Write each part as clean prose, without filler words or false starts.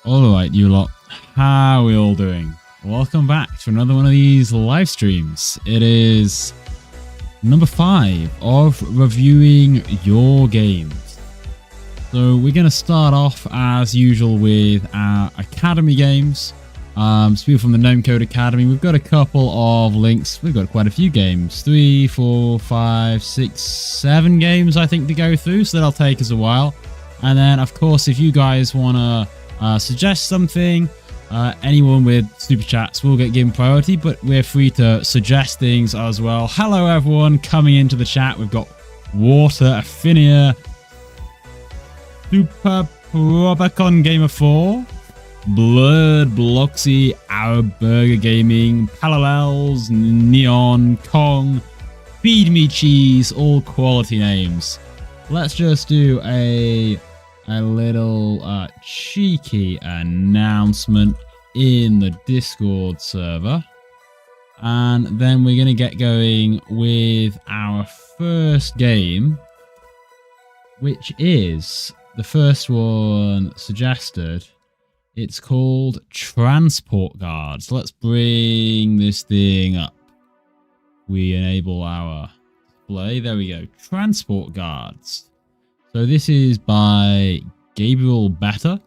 Alright, you lot, how are we all doing? Welcome back to another one of these live streams. It is number 5 of reviewing your games. So we're going to start off as usual with our Academy games. So people from the Gnome Code Academy, we've got a couple of links. We've got quite a few games. 3, 4, 5, 6, 7 games I think to go through, so that'll take us a while. And then of course if you guys want to suggest something, anyone with super chats will get given priority, but we're free to suggest things as well. Hello everyone coming into the chat. We've got Water, Affinia, Super Probacon Gamer 4, Blurred, Bloxy, Our Burger Gaming, Parallels, Neon, Kong, Feed Me Cheese, all quality names. Let's just do a little cheeky announcement in the Discord server, and then we're going to get going with our first game, which is the first one suggested. It's called Transport Guards. Let's bring this thing up. We enable our display. There we go. Transport Guards. So this is by Gabriel Better.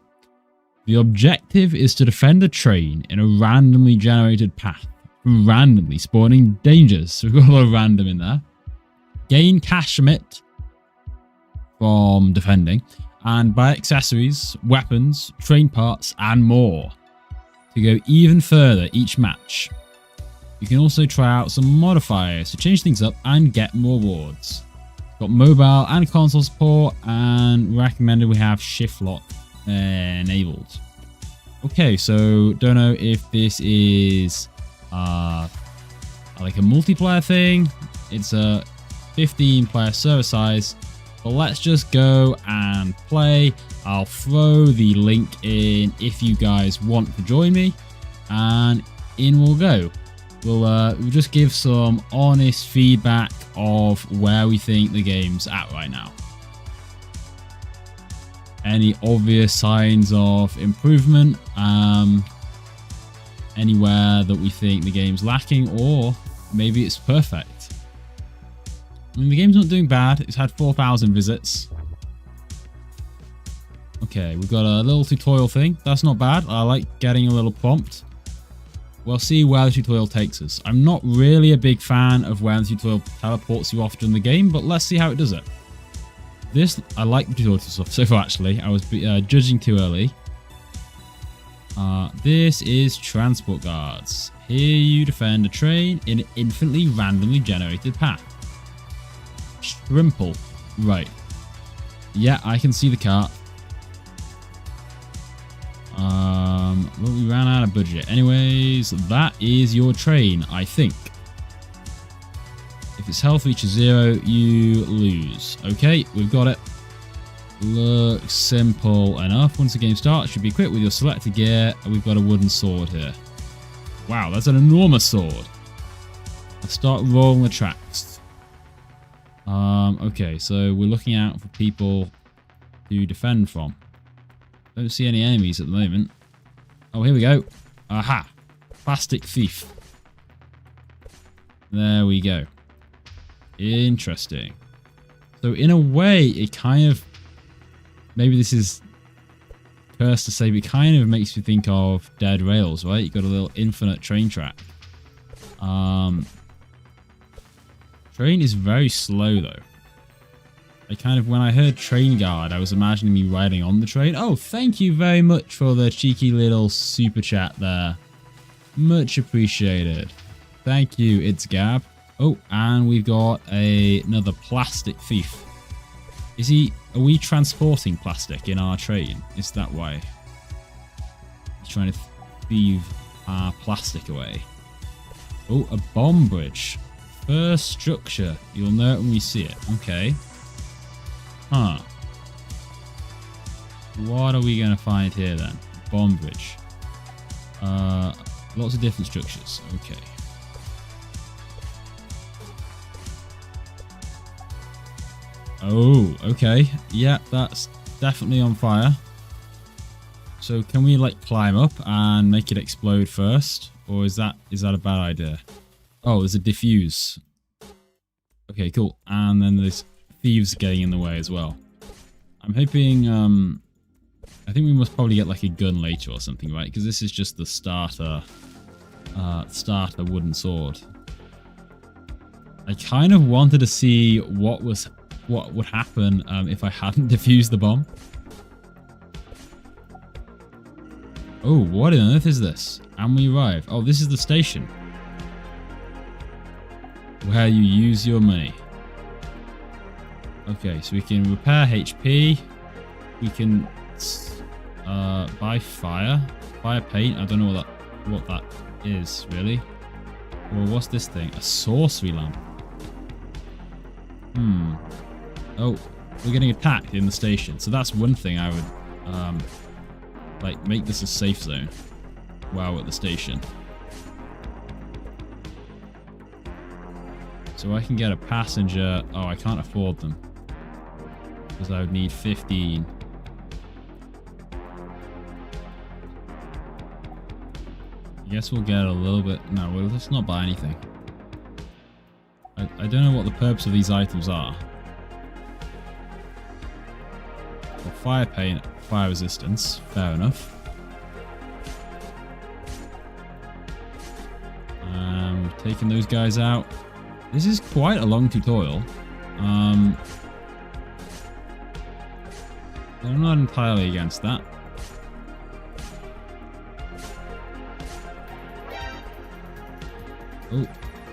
The objective is to defend a train in a randomly generated path from randomly spawning dangers. So we've got a lot of random in there. Gain cash from it, from defending, and buy accessories, weapons, train parts, and more to go even further each match. You can also try out some modifiers to change things up and get more rewards. Got mobile and console support, and recommended we have shift lock enabled. Okay, so don't know if this is like a multiplayer thing. It's a 15-player server size, but let's just go and play. I'll throw the link in if you guys want to join me, and in we'll go. We'll just give some honest feedback of where we think the game's at right now. Any obvious signs of improvement, anywhere that we think the game's lacking, or maybe it's perfect. I mean, the game's not doing bad. It's had 4,000 visits. Okay, we've got a little tutorial thing. That's not bad. I like getting a little prompt. We'll see where the tutorial takes us. I'm not really a big fan of where the tutorial teleports you off during the game, but let's see how it does it. I like the tutorial stuff so far, actually. I was judging too early. This is Transport Guards. Here you defend a train in an infinitely randomly generated path. Shrimple. Right. Yeah, I can see the cart. Well, we ran out of budget. Anyways, that is your train, I think. If its health reaches 0, you lose. Okay, we've got it. Looks simple enough. Once the game starts, should be equipped with your selected gear. And we've got a wooden sword here. Wow, that's an enormous sword. Let's start rolling the tracks. Okay, so we're looking out for people to defend from. Don't see any enemies at the moment. Oh, here we go. Aha. Plastic thief. There we go. Interesting. So in a way, it kind of... Maybe this is cursed to say, but it kind of makes you think of Dead Rails, right? You've got a little infinite train track. Train is very slow, though. When I heard Train Guard, I was imagining me riding on the train. Oh, thank you very much for the cheeky little super chat there. Much appreciated. Thank you, it's Gab. Oh, and we've got another plastic thief. Are we transporting plastic in our train? Is that why? He's trying to thieve our plastic away. Oh, a bomb bridge. First structure. You'll know it when we see it. Okay. Huh. What are we going to find here then? Bomb bridge. Lots of different structures. Okay. Oh, okay. Yeah, that's definitely on fire. So can we like climb up and make it explode first? Or is that a bad idea? Oh, there's a diffuse. Okay, cool. And then there's thieves getting in the way as well. I'm hoping, I think we must probably get like a gun later or something, right? Because this is just the starter wooden sword. I kind of wanted to see what would happen if I hadn't defused the bomb. Oh, what on earth is this? And we arrive. Oh, this is the station. Where you use your money. Okay, so we can repair HP. We can buy fire paint. I don't know what that is really. Well, what's this thing? A sorcery lamp. Oh, we're getting attacked in the station. So that's one thing I would like make this a safe zone while we're at the station. So I can get a passenger. Oh, I can't afford them because I would need 15. I guess we'll get a little bit. No, we'll just not buy anything. I don't know what the purpose of these items are. Well, fire paint, fire resistance, fair enough. We've taken those guys out. This is quite a long tutorial. I'm not entirely against that. Oh,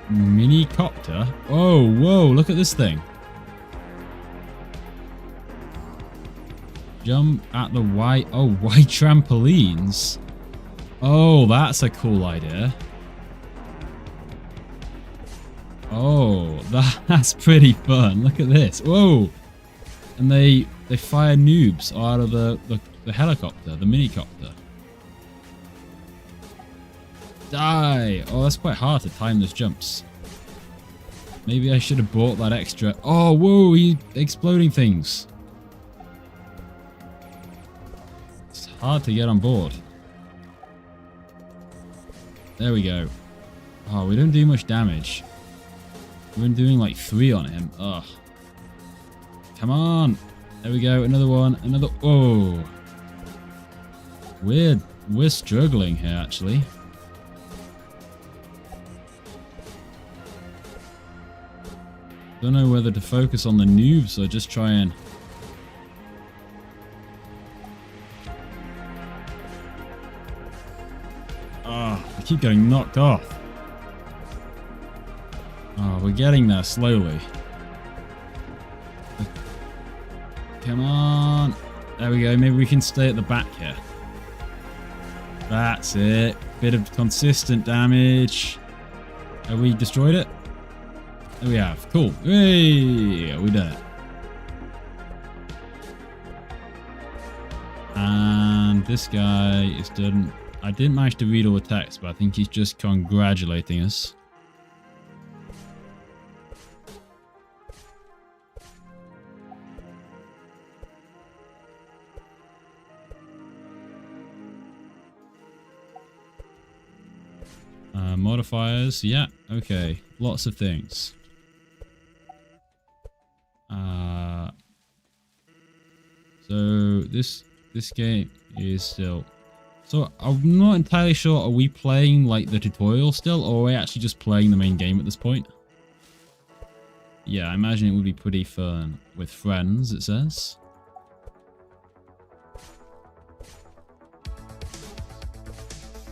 mini copter. Oh, whoa, look at this thing. Jump at the white. Oh, white trampolines. Oh, that's a cool idea. Oh, that's pretty fun. Look at this. Whoa. And they fire noobs out of the helicopter, the mini copter. Die! Oh, that's quite hard to time those jumps. Maybe I should have bought that extra. Oh, whoa, he's exploding things. It's hard to get on board. There we go. Oh, we don't do much damage. We're doing like 3 on him. Ugh. Come on. There we go. Another one. Another. Oh. We're struggling here, actually. Don't know whether to focus on the noobs or just try and... Oh, I keep getting knocked off. Oh, we're getting there slowly. Come on. There we go. Maybe we can stay at the back here. That's it. Bit of consistent damage. Have we destroyed it? There we have. Cool. Hey, we did it. And this guy is done. I didn't manage to read all the text, but I think he's just congratulating us. Modifiers, yeah, okay, lots of things. So this game is still. So I'm not entirely sure. Are we playing like the tutorial still, or are we actually just playing the main game at this point? Yeah, I imagine it would be pretty fun with friends. It says.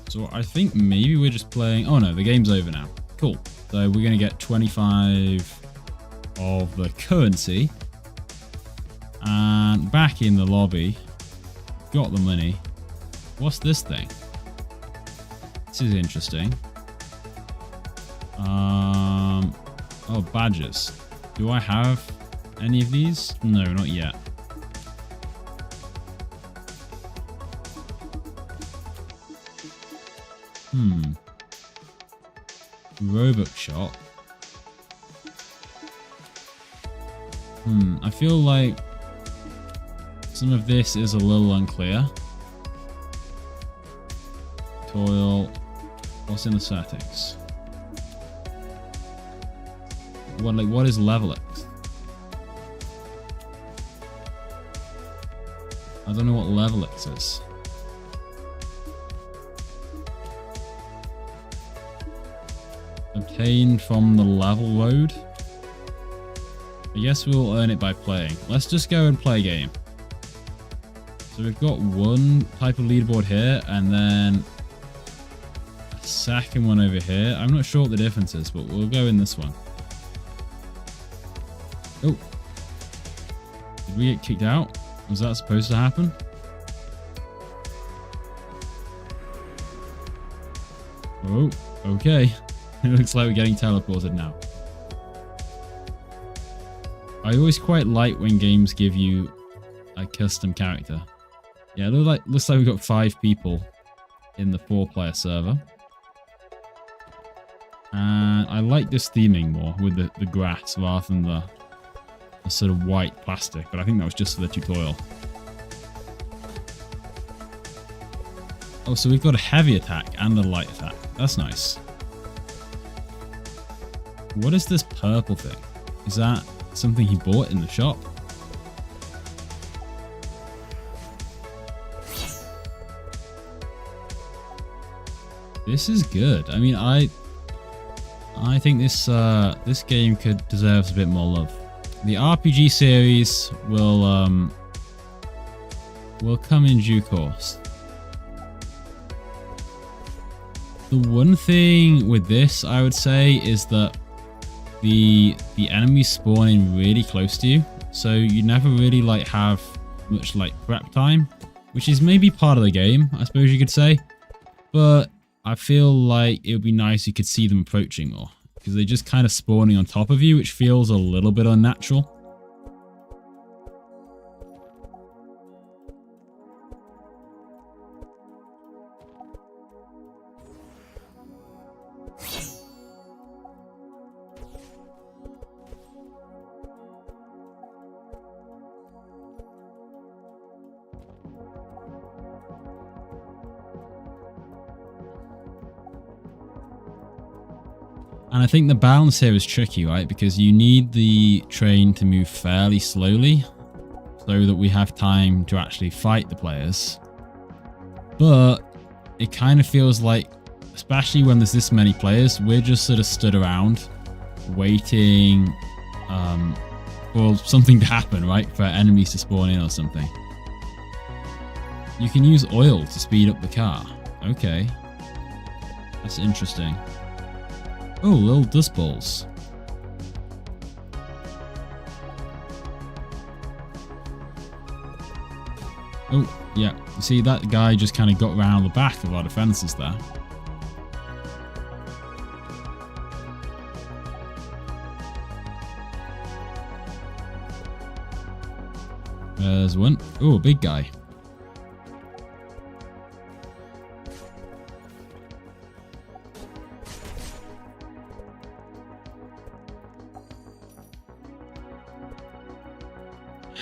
So I think maybe we're just playing... Oh no, the game's over now. Cool. So we're going to get 25 of the currency. And back in the lobby. Got the money. What's this thing? This is interesting. Oh, badges. Do I have any of these? No, not yet. Robot shop. I feel like some of this is a little unclear. Tutorial. What's in the settings? What is level X? I don't know what level X is. Obtained from the level road. I guess we'll earn it by playing. Let's just go and play a game. So we've got one type of leaderboard here, and then a second one over here. I'm not sure what the difference is, but we'll go in this one. Oh. Did we get kicked out? Was that supposed to happen? Oh, okay. It looks like we're getting teleported now. I always quite like when games give you a custom character. Yeah, it looks like we've got 5 people in the 4-player server. And I like this theming more with the grass rather than the sort of white plastic, but I think that was just for the tutorial. Oh, so we've got a heavy attack and a light attack. That's nice. What is this purple thing? Is that something he bought in the shop? This is good. I mean, I think this game deserves a bit more love. The RPG series will come in due course. The one thing with this, I would say, is that the enemies spawn in really close to you, so you never really have much prep time, which is maybe part of the game, I suppose you could say. But I feel like it would be nice if you could see them approaching more, because they're just kind of spawning on top of you, which feels a little bit unnatural. And I think the balance here is tricky, right? Because you need the train to move fairly slowly so that we have time to actually fight the players. But it kind of feels like, especially when there's this many players, we're just sort of stood around waiting for something to happen, right? For enemies to spawn in or something. You can use oil to speed up the car. Okay. That's interesting. Oh, little dust balls. Oh, yeah. You see, that guy just kind of got around the back of our defenses there. There's one. Oh, a big guy.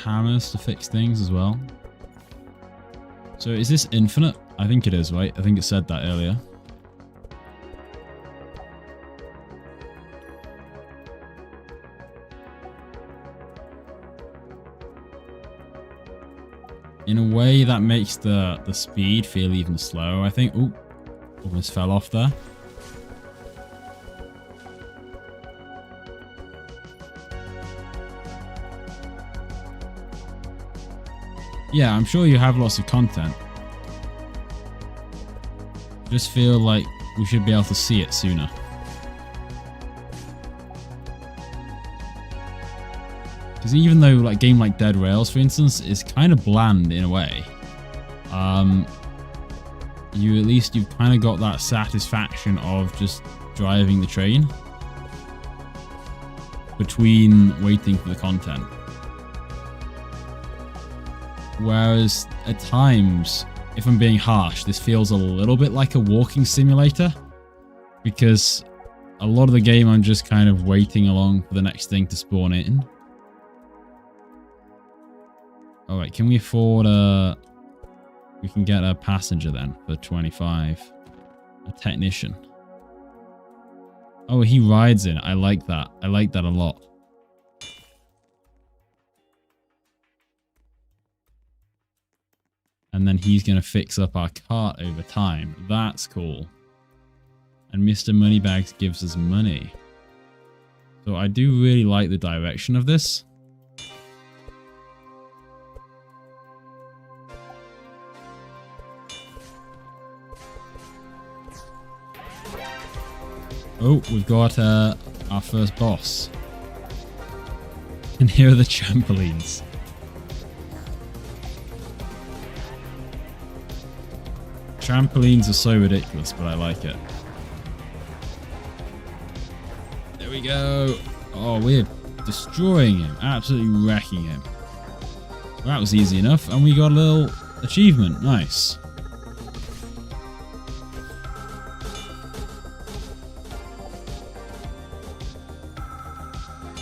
Hammers to fix things as well. So is this infinite? I think it is, right? I think it said that earlier. In a way that makes the speed feel even slower, I think. Ooh, almost fell off there. Yeah, I'm sure you have lots of content. Just feel like we should be able to see it sooner. Because even though a game like Dead Rails, for instance, is kind of bland in a way, you've kind of got that satisfaction of just driving the train between waiting for the content. Whereas at times, if I'm being harsh, this feels a little bit like a walking simulator, because a lot of the game I'm just kind of waiting along for the next thing to spawn in. All right, can we afford we can get a passenger then for 25. A technician. Oh, he rides in. I like that. I like that a lot. And then he's going to fix up our cart over time. That's cool. And Mr. Moneybags gives us money. So I do really like the direction of this. Oh, we've got our first boss. And here are the trampolines. Trampolines are so ridiculous, but I like it. There we go. Oh, we're destroying him. Absolutely wrecking him. Well, that was easy enough. And we got a little achievement. Nice.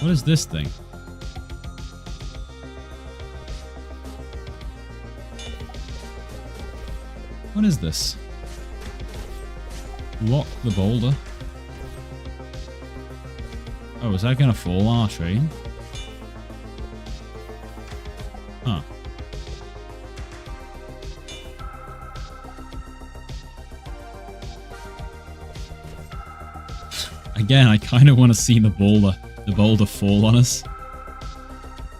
What is this thing? What is this? Lock the boulder. Oh, is that going to fall on our train? Huh. Again, I kind of want to see the boulder fall on us.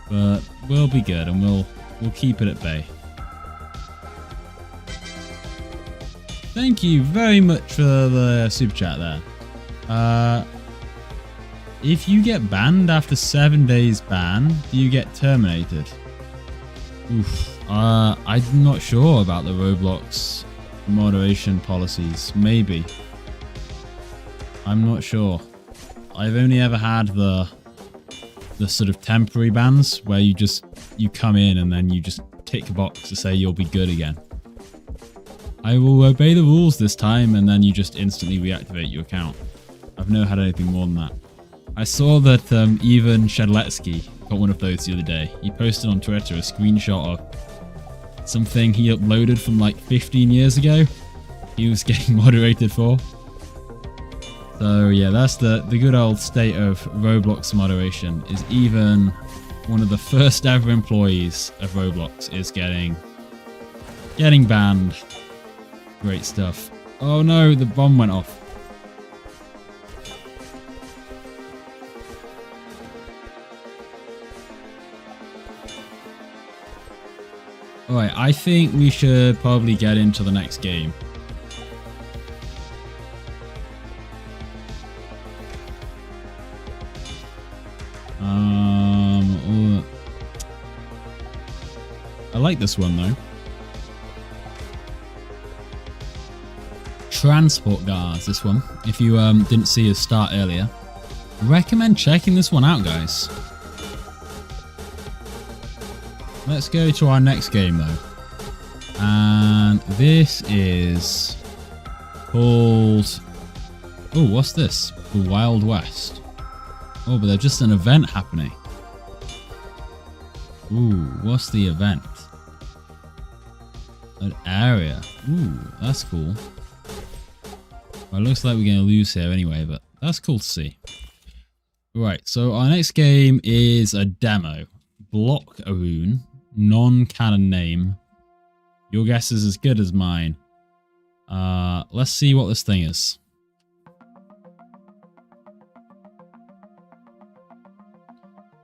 But we'll be good and we'll keep it at bay. Thank you very much for the super chat there. If you get banned after 7 days ban, do you get terminated? Oof. I'm not sure about the Roblox moderation policies. Maybe. I'm not sure. I've only ever had the sort of temporary bans where you come in and then you just tick a box to say you'll be good again. I will obey the rules this time, and then you just instantly reactivate your account. I've never had anything more than that. I saw that even Shedletsky got one of those the other day. He posted on Twitter a screenshot of something he uploaded from like 15 years ago. He was getting moderated for. So yeah, that's the good old state of Roblox moderation, is even one of the first ever employees of Roblox is getting banned. Great stuff. Oh no, the bomb went off. Alright, I think we should probably get into the next game. I like this one though. Transport guards, this one. If you didn't see us start earlier, recommend checking this one out, guys. Let's go to our next game though, and this is called, oh, what's this? The Wild West. Oh, but there's just an event happening. Ooh, what's the event? An area. Ooh, that's cool. Well, it looks like we're going to lose here anyway, but that's cool to see. Right, so our next game is a demo. Blockarune, non-canon name. Your guess is as good as mine. Let's see what this thing is.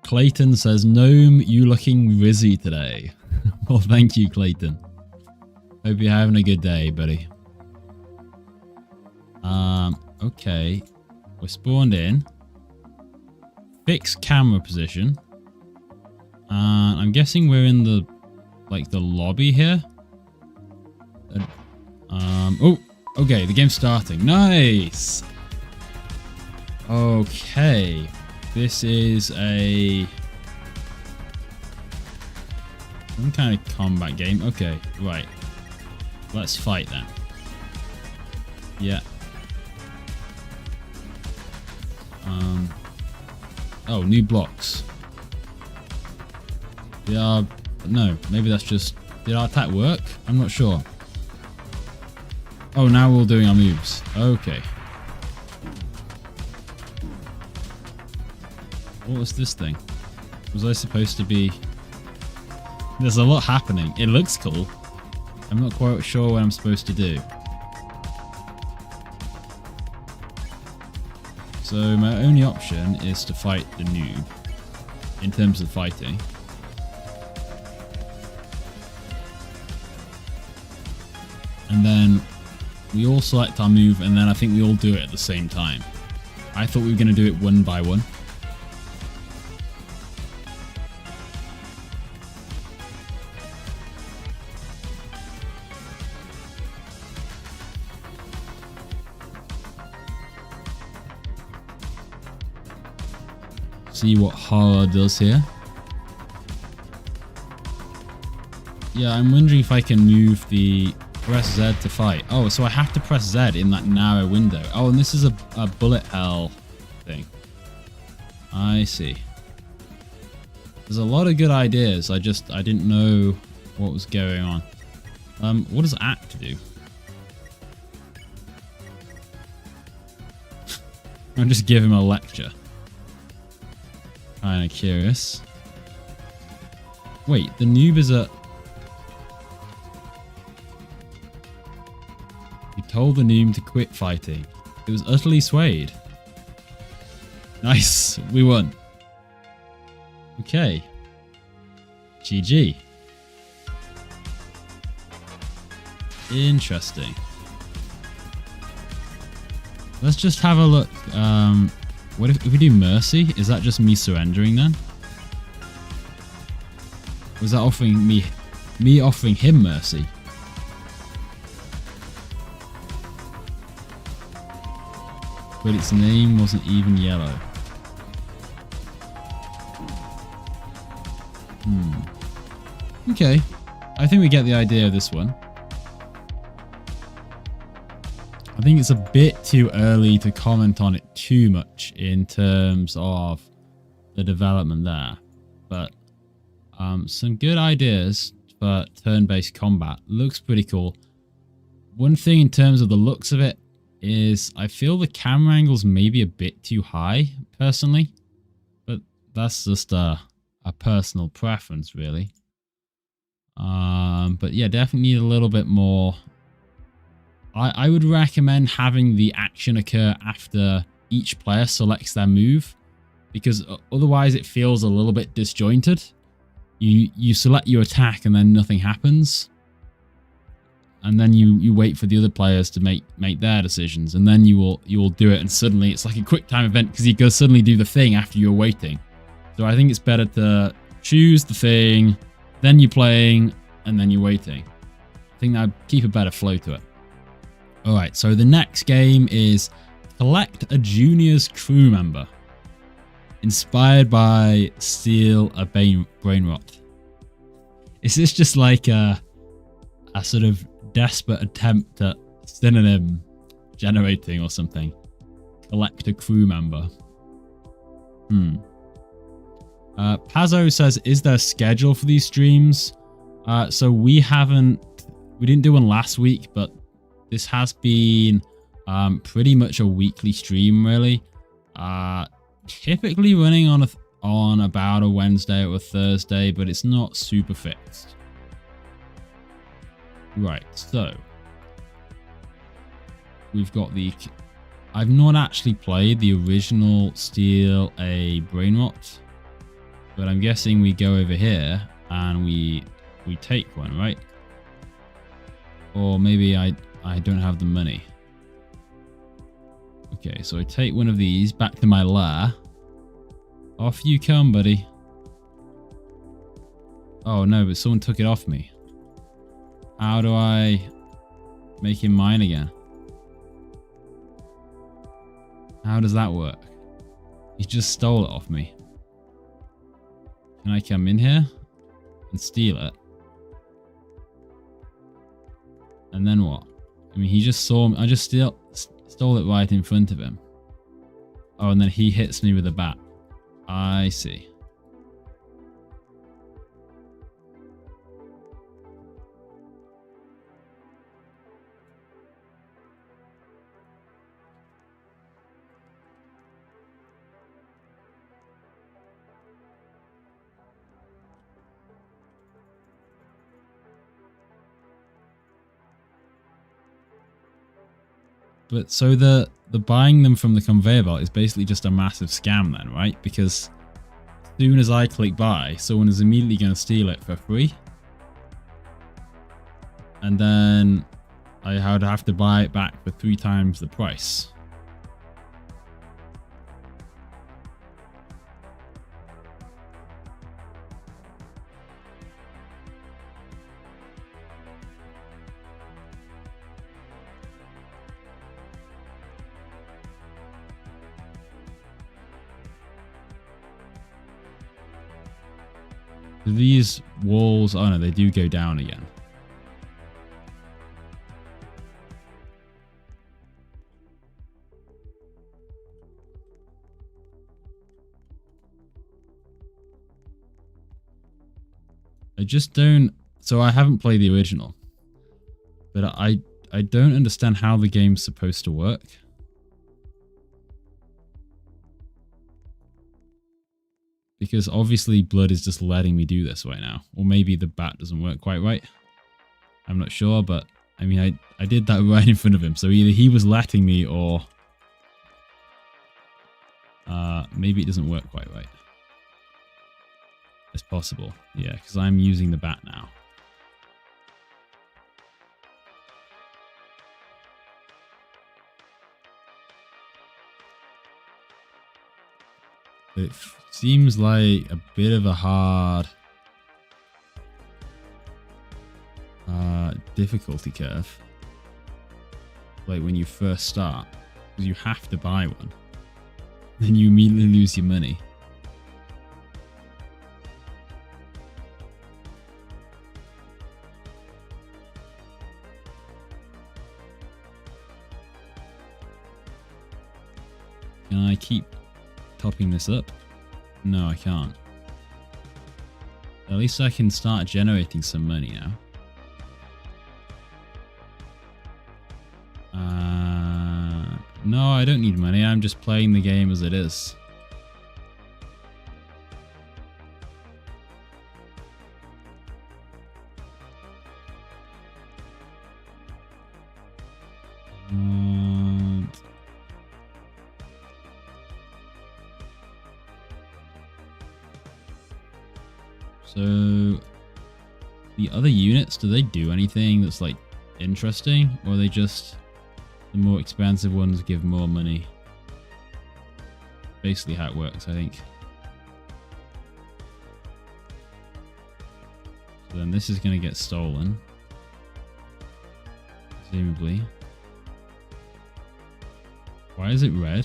Clayton says, Gnome, you looking rizzy today. Well, thank you, Clayton. Hope you're having a good day, buddy. Okay. We're spawned in. Fix camera position. I'm guessing we're in the lobby here. Oh, okay, the game's starting. Nice. Okay. This is some kind of combat game. Okay, right. Let's fight then. Yeah. Oh, new blocks. Yeah, no, maybe that's just... Did our attack work? I'm not sure. Oh, now we're all doing our moves. Okay. What was this thing? Was I supposed to be... There's a lot happening. It looks cool. I'm not quite sure what I'm supposed to do. So my only option is to fight the noob in terms of fighting. And then we all select our move, and then I think we all do it at the same time. I thought we were going to do it one by one. See what horror does here. Yeah, I'm wondering if I can move the press Z to fight. Oh, so I have to press Z in that narrow window. Oh, and this is a bullet hell thing. I see. There's a lot of good ideas. I didn't know what was going on. What does act do? I'll just give him a lecture. Kinda curious. Wait, the noob is a... You told the noob to quit fighting. It was utterly swayed. Nice, we won. Okay. GG. Interesting. Let's just have a look. What if we do mercy? Is that just me surrendering then? Was that offering me offering him mercy? But its name wasn't even yellow. Okay. I think we get the idea of this one. I think it's a bit too early to comment on it too much in terms of the development there. But some good ideas for turn-based combat. Looks pretty cool. One thing in terms of the looks of it is I feel the camera angle's maybe a bit too high, personally. But that's just a personal preference, really. But yeah, definitely need a little bit more. I would recommend having the action occur after each player selects their move, because otherwise it feels a little bit disjointed. You select your attack and then nothing happens, and then you wait for the other players to make their decisions, and then you will do it, and suddenly it's like a quick time event because you go suddenly do the thing after you're waiting. So I think it's better to choose the thing, then you're playing, and then you're waiting. I think that would keep a better flow to it. Alright, so the next game is Collect a Junior's Crew Member. Inspired by Steal a Brain Rot. Is this just like a sort of desperate attempt at synonym generating or something? Collect a crew member. Pazzo says, is there a schedule for these streams? So we didn't do one last week, but this has been pretty much a weekly stream, really. Typically running on about a Wednesday or a Thursday, but it's not super fixed. Right, so we've got I've not actually played the original Steal a Brain Rot, but I'm guessing we go over here and we take one, right? Or maybe I don't have the money. Okay, so I take one of these back to my lair. Off you come, buddy. Oh no, but someone took it off me. How do I make him mine again? How does that work? He just stole it off me. Can I come in here and steal it? And then what? I mean, he just saw me. I just stole it right in front of him. Oh, and then he hits me with a bat. I see. But so the buying them from the conveyor belt is basically just a massive scam then, right? Because as soon as I click buy, someone is immediately going to steal it for free. And then I would have to buy it back for 3 times the price. These walls, oh no, they do go down again. I just don't, so I haven't played the original, but I don't understand how the game's supposed to work. Because obviously blood is just letting me do this right now. Or maybe the bat doesn't work quite right. I'm not sure, but I mean, I did that right in front of him. So either he was letting me or maybe it doesn't work quite right. It's possible. Yeah, because I'm using the bat now. It seems like a bit of a hard difficulty curve. Like when you first start, because you have to buy one. Then you immediately lose your money. Can I keep topping this up? No, I can't. At least I can start generating some money now. No, I don't need money. I'm just playing the game as it is. So the other units, do they do anything that's like interesting, or are they just the more expensive ones give more money? Basically how it works, I think. So then this is going to get stolen, presumably. Why is it red?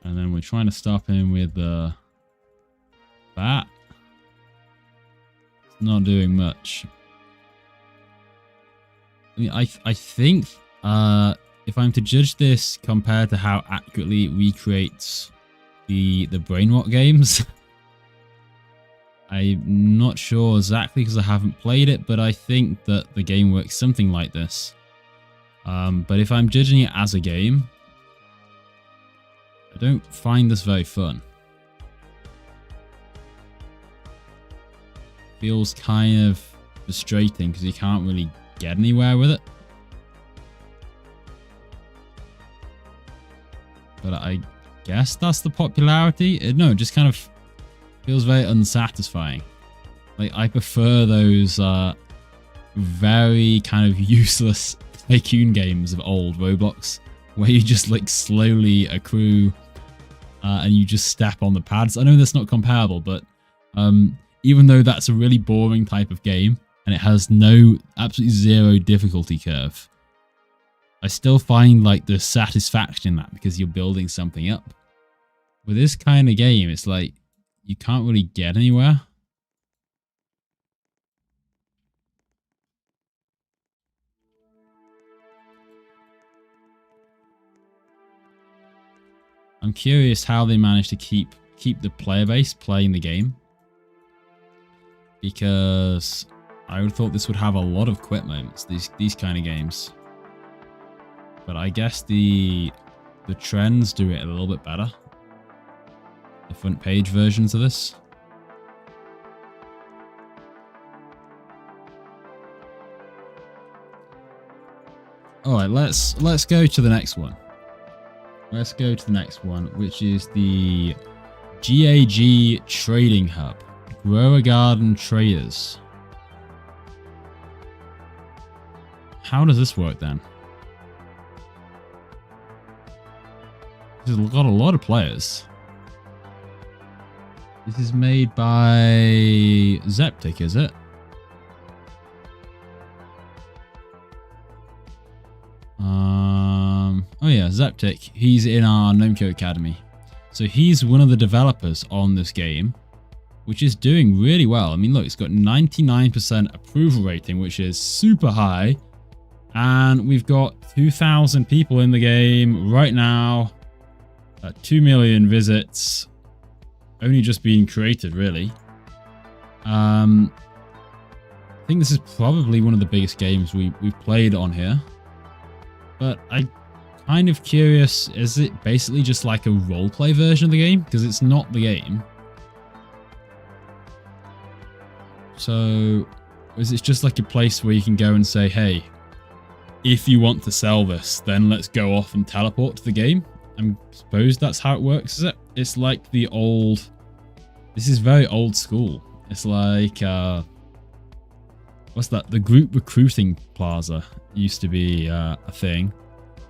And then we're trying to stop him with the bat. It's not doing much. I mean, I think if I'm to judge this compared to how accurately it recreates the brain rot games, I'm not sure exactly because I haven't played it, but I think that the game works something like this. But if I'm judging it as a game, I don't find this very fun. Feels kind of frustrating because you can't really get anywhere with it. But I guess that's the popularity. No, it just kind of feels very unsatisfying. Like, I prefer those very kind of useless tycoon games of old Roblox, where you just like slowly accrue and you just step on the pads. I know that's not comparable, but even though that's a really boring type of game and it has absolutely zero difficulty curve, I still find like the satisfaction in that because you're building something up. With this kind of game, it's like you can't really get anywhere. I'm curious how they managed to keep the player base playing the game, because I would have thought this would have a lot of quit moments, these kind of games. But I guess the the trends do it a little bit better. The front page versions of this. All right, let's go to the next one. Let's go to the next one, which is the GAG Trading Hub. Grow a Garden Traders. How does this work then? This has got a lot of players. This is made by Zeptic, is it? Oh yeah, Zeptic. He's in our Gnomeco Academy. So he's one of the developers on this game, which is doing really well. I mean, look, it's got 99% approval rating, which is super high. And we've got 2,000 people in the game right now. 2 million visits. Only just being created, really. I think this is probably one of the biggest games we've played on here. But I'm kind of curious, is it basically just like a roleplay version of the game? Because it's not the game. So, is it just like a place where you can go and say, hey, if you want to sell this, then let's go off and teleport to the game? I suppose that's how it works, is it? It's like the old... This is very old school. It's like... what's that? The group recruiting plaza used to be a thing.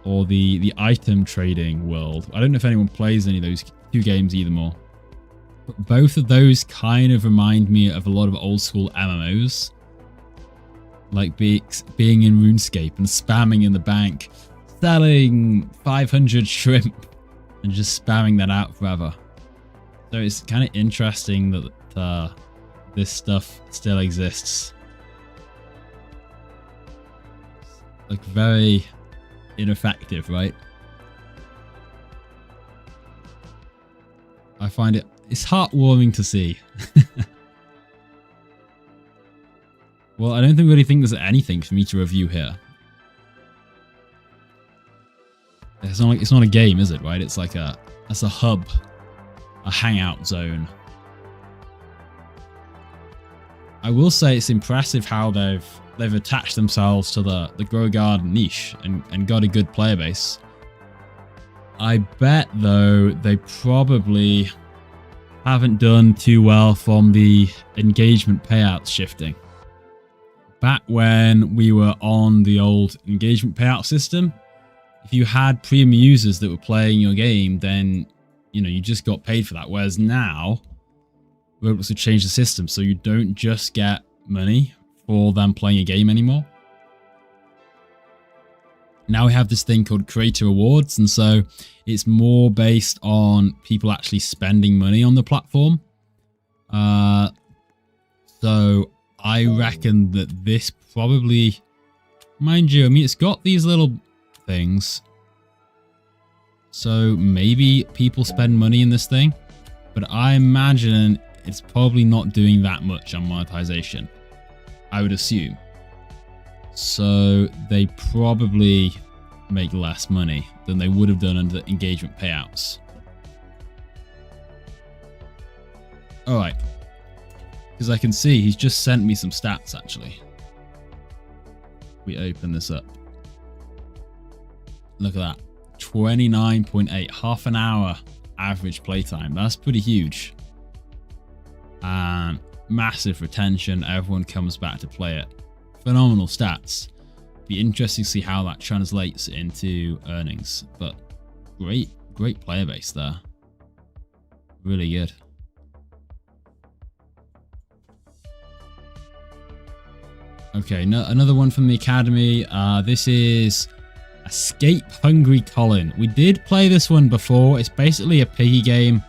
Or the item trading world. I don't know if anyone plays any of those two games either more. But both of those kind of remind me of a lot of old school MMOs. Like being in RuneScape and spamming in the bank. Selling 500 shrimp. And just spamming that out forever. So it's kind of interesting that this stuff still exists. Like very ineffective, right? I find it's heartwarming to see. Well, I don't really think there's anything for me to review here. It's not a game, is it? Right? It's like that's a hub, a hangout zone. I will say it's impressive how they've attached themselves to the Grow Garden niche and got a good player base. I bet, though, they probably haven't done too well from the engagement payouts shifting. Back when we were on the old engagement payout system, if you had premium users that were playing your game, then, you know, you just got paid for that. Whereas now, we're able to change the system so you don't just get money for them playing a game anymore. Now we have this thing called creator rewards, and so it's more based on people actually spending money on the platform. So I reckon that this probably, mind you, I mean, it's got these little things. So maybe people spend money in this thing, but I imagine it's probably not doing that much on monetization, I would assume. So they probably make less money than they would have done under engagement payouts. Alright. Because I can see he's just sent me some stats, actually. We open this up. Look at that. 29.8. Half an hour average playtime. That's pretty huge. And massive retention. Everyone comes back to play it. Phenomenal stats. Be interesting to see how that translates into earnings. But great player base there. Really good. Okay, another one from the Academy. This is Escape Hungry Colin. We did play this one before. It's basically a piggy game.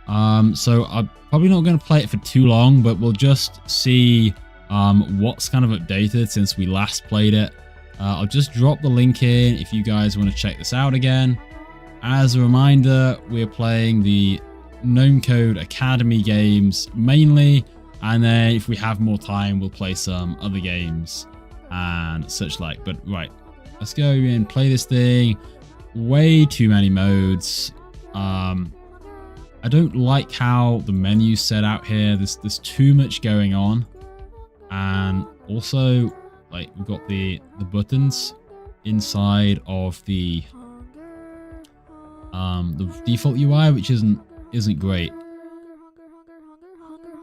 So I'm probably not going to play it for too long, but we'll just see what's kind of updated since we last played it. I'll just drop the link in if you guys want to check this out again. As a reminder, we're playing the Gnomecode Academy games mainly. And then if we have more time, we'll play some other games and such like. But right, let's go and play this thing. way too many modes. I don't like how the menu's set out here. There's too much going on, and also like we've got the buttons inside of the default UI, which isn't great.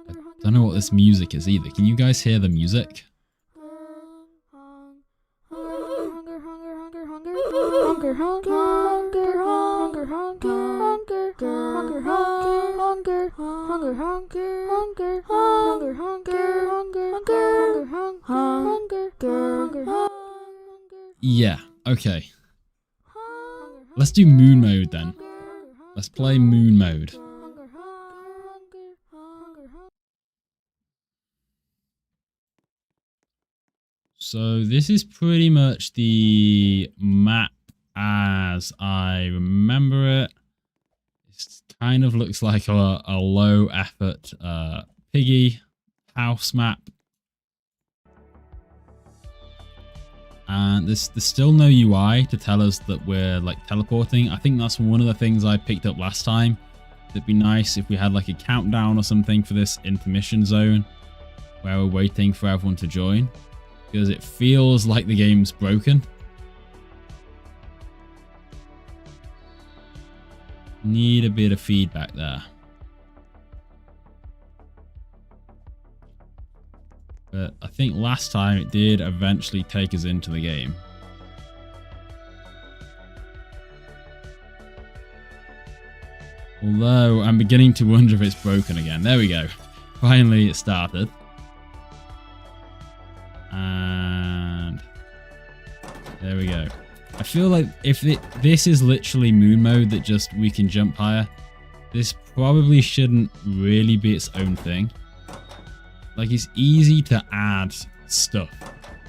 I don't know what this music is either. Can you guys hear the music? Yeah, okay. Let's do moon mode then. Let's play moon mode. So this is pretty much the map as I remember it. It kind of looks like a low effort piggy house map. And there's still no UI to tell us that we're like teleporting. I think that's one of the things I picked up last time. It'd be nice if we had like a countdown or something for this intermission zone where we're waiting for everyone to join, because it feels like the game's broken. Need a bit of feedback there. But I think last time it did eventually take us into the game. Although I'm beginning to wonder if it's broken again. There we go. Finally it started. And there we go. I feel like if this is literally moon mode that just we can jump higher, this probably shouldn't really be its own thing. Like, it's easy to add stuff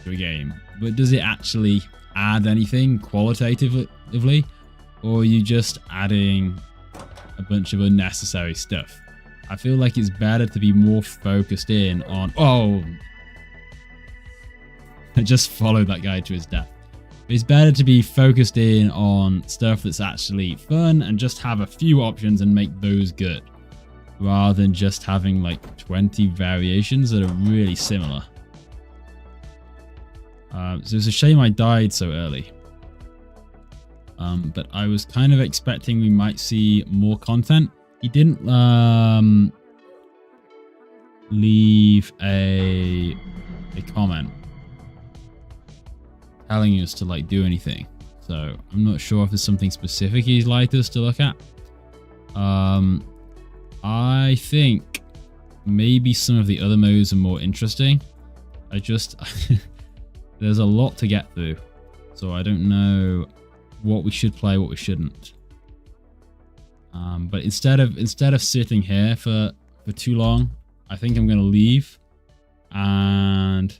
to a game, but does it actually add anything qualitatively, or are you just adding a bunch of unnecessary stuff? I feel like it's better to be more focused in on... Oh! I just followed that guy to his death. It's better to be focused in on stuff that's actually fun and just have a few options and make those good, rather than just having like 20 variations that are really similar. So it's a shame I died so early. But I was kind of expecting we might see more content. He didn't leave a comment telling us to like do anything. So I'm not sure if there's something specific he'd like us to look at. I think maybe some of the other modes are more interesting. I just there's a lot to get through, so I don't know what we should play, what we shouldn't. But instead of sitting here for too long, I think I'm gonna leave and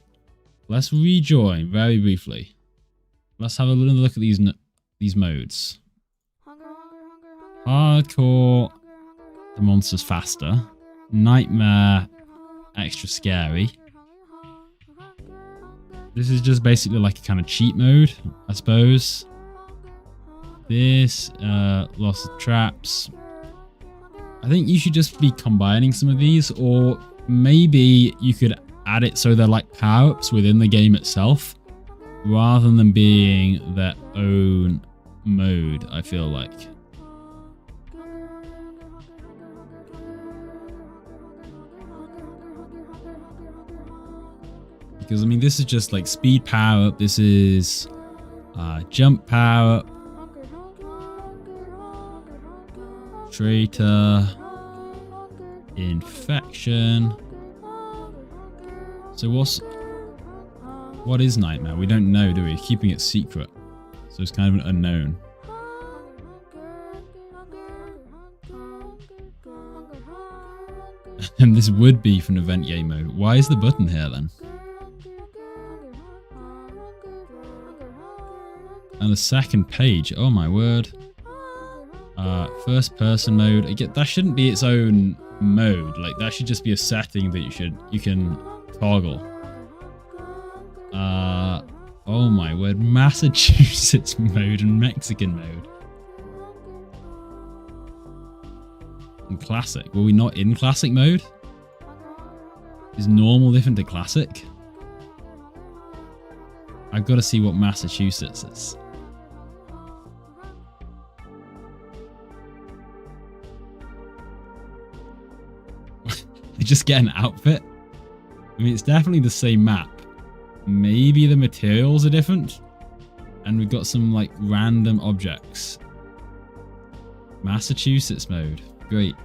let's rejoin very briefly. Let's have a little look at these modes. Hardcore. The monster's faster. Nightmare, extra scary. This is just basically like a kind of cheat mode, I suppose. This, lots of traps. I think you should just be combining some of these, or maybe you could add it so they're like power-ups within the game itself, rather than being their own mode, I feel like. Because, I mean, this is just like speed power up. This is jump power up. Traitor. Infection. So what is Nightmare? We don't know, do we? Keeping it secret. So it's kind of an unknown. And this would be from event game mode. Why is the button here then? And the second page, oh my word. First person mode. Again, that shouldn't be its own mode. Like, that should just be a setting that you can toggle. Oh my word. Massachusetts mode and Mexican mode. In classic. Were we not in classic mode? Is normal different to classic? I've got to see what Massachusetts is. They just get an outfit? I mean, it's definitely the same map. Maybe the materials are different? And we've got some, like, random objects. Massachusetts mode. Great.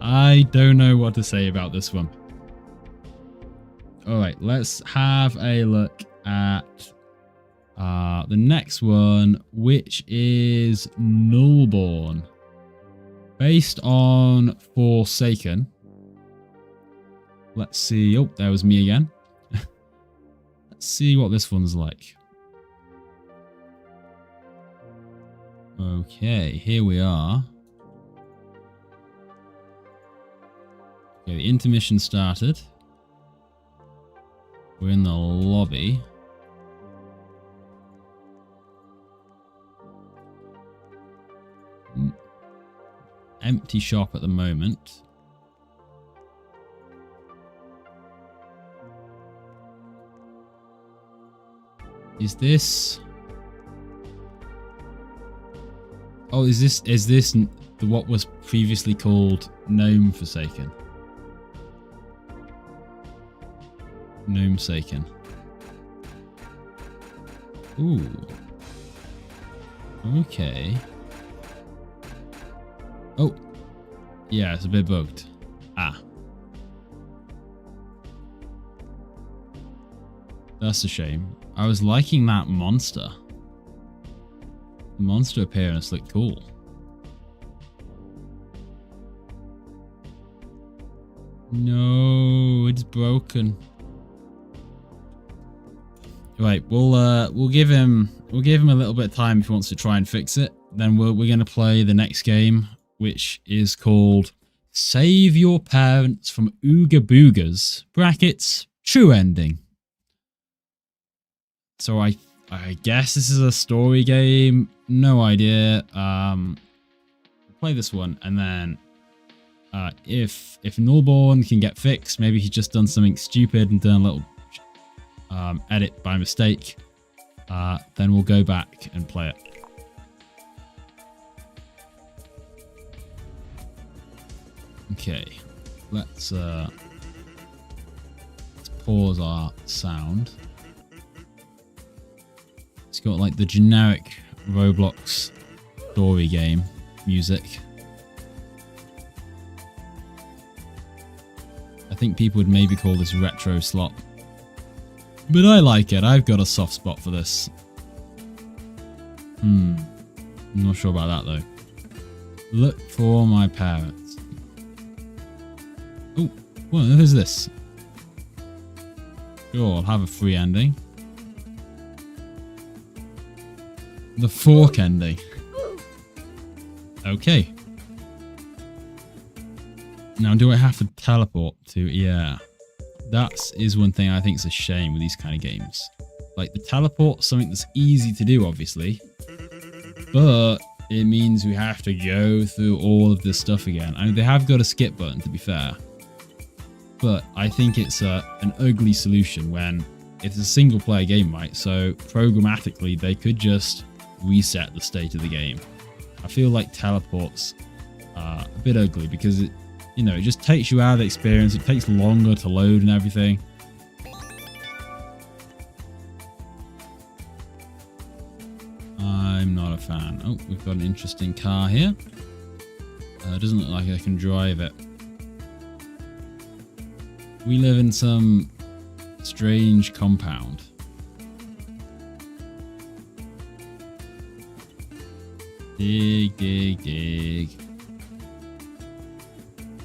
I don't know what to say about this one. Alright, let's have a look at the next one, which is Nullborn. Based on Forsaken. Let's see. Oh, there was me again. Let's see what this one's like. Okay, here we are. Okay, the intermission started. We're in the lobby. Empty shop at the moment. Is this... Oh, is this what was previously called Gnome Forsaken? Gnome Forsaken. Ooh. Okay. Oh. Yeah, it's a bit bugged. Ah. That's a shame. I was liking that monster. The monster appearance looked cool. No, it's broken. Right, we'll give him a little bit of time if he wants to try and fix it. Then we're gonna play the next game, which is called Save Your Parents from Ooga Boogas (brackets true ending). So I guess this is a story game. No idea. Play this one, and then if Nullborn can get fixed, maybe he's just done something stupid and done a little edit by mistake. Then we'll go back and play it. Okay, let's pause our sound. It's got like the generic Roblox story game music. I think people would maybe call this retro slop. But I like it. I've got a soft spot for this. I'm not sure about that though. Look for my parents. Oh, what is this? Sure, I'll have a free ending. The fork ending. Okay. Now, do I have to teleport to... Yeah. That is one thing I think is a shame with these kind of games. Like, the teleport, something that's easy to do, obviously. But it means we have to go through all of this stuff again. I mean, they have got a skip button, to be fair. But I think it's an ugly solution when it's a single-player game, right? So, programmatically, they could just reset the state of the game. I feel like teleports are a bit ugly because it, you know, it just takes you out of the experience. It takes longer to load and everything. I'm not a fan. Oh, we've got an interesting car here. Doesn't look like I can drive it. We live in some strange compound. Dig, dig, dig.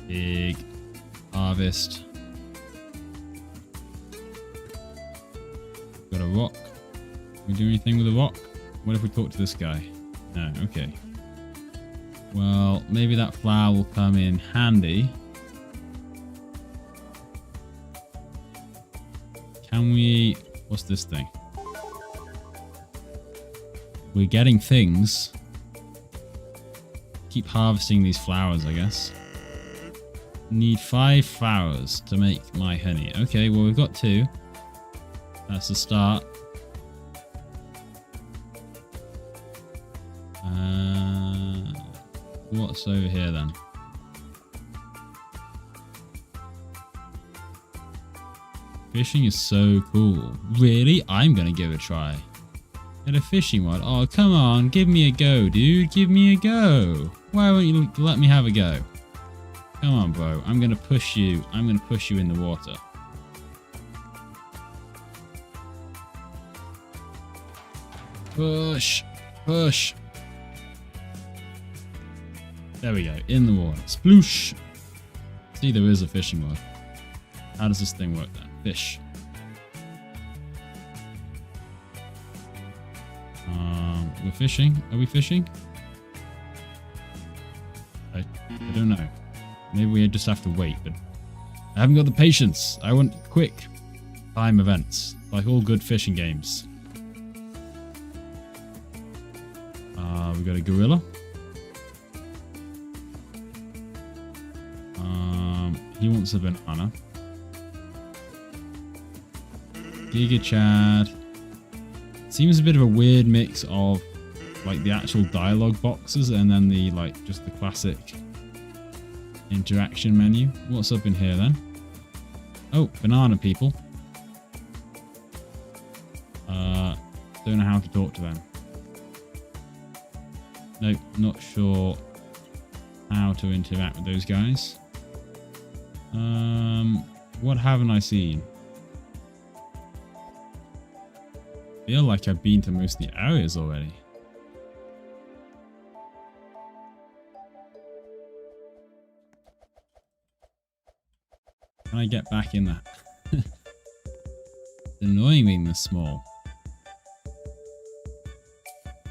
Dig. Harvest. Got a rock. Can we do anything with a rock? What if we talk to this guy? No, okay. Well, maybe that flower will come in handy. Can we... What's this thing? We're getting things. keep harvesting these flowers, I guess. Need 5 flowers to make my honey. Okay, well, we've got 2. That's the start. What's over here then? Fishing is so cool. Really? I'm gonna give it a try. Get a fishing rod. Oh, come on. Give me a go, dude. Give me a go. Why won't you let me have a go? Come on, bro. I'm gonna push you. I'm gonna push you in the water. Push. Push. There we go. In the water. Sploosh. See, there is a fishing rod. How does this thing work then? Fish. We're fishing. Are we fishing? I don't know. Maybe we just have to wait, but I haven't got the patience. I want quick time events, like all good fishing games. We got a gorilla. He wants a banana. Giga Chad. Seems a bit of a weird mix of like the actual dialogue boxes and then the like just the classic interaction menu. What's up in here then? Oh, banana people. Don't know how to talk to them. Nope, not sure how to interact with those guys. What haven't I seen? I feel like I've been to most of the areas already. Can I get back in that? It's annoying being this small.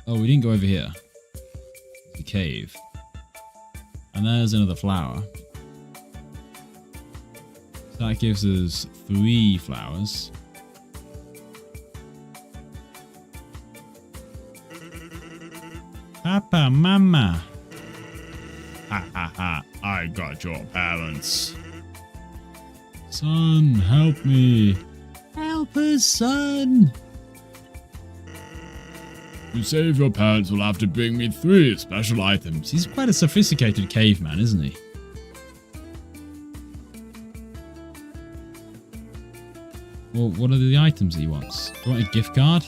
Oh, we didn't go over here. The cave. And there's another flower. So that gives us 3 flowers. Papa, mama. Ha ha ha, I got your parents. Son, help me. Help us, son. To save your parents, will have to bring me 3 special items. He's quite a sophisticated caveman, isn't he? Well, what are the items he wants? Do you want a gift card?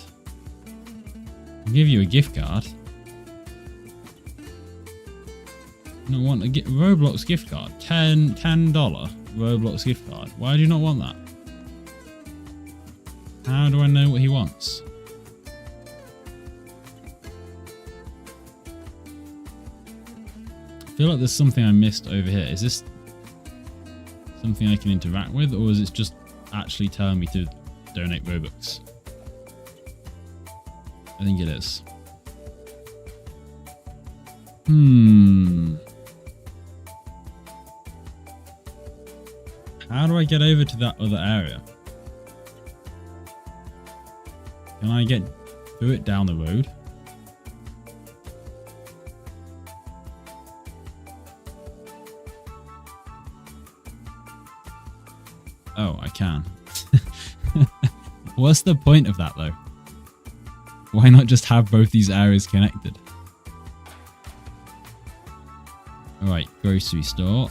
I'll give you a gift card. I don't want a Roblox gift card. $10 Roblox gift card. Why do you not want that? How do I know what he wants? I feel like there's something I missed over here. Is this something I can interact with, or is it just actually telling me to donate Robux? I think it is. How do I get over to that other area? Can I get through it down the road? Oh, I can. What's the point of that though? Why not just have both these areas connected? Alright, grocery store.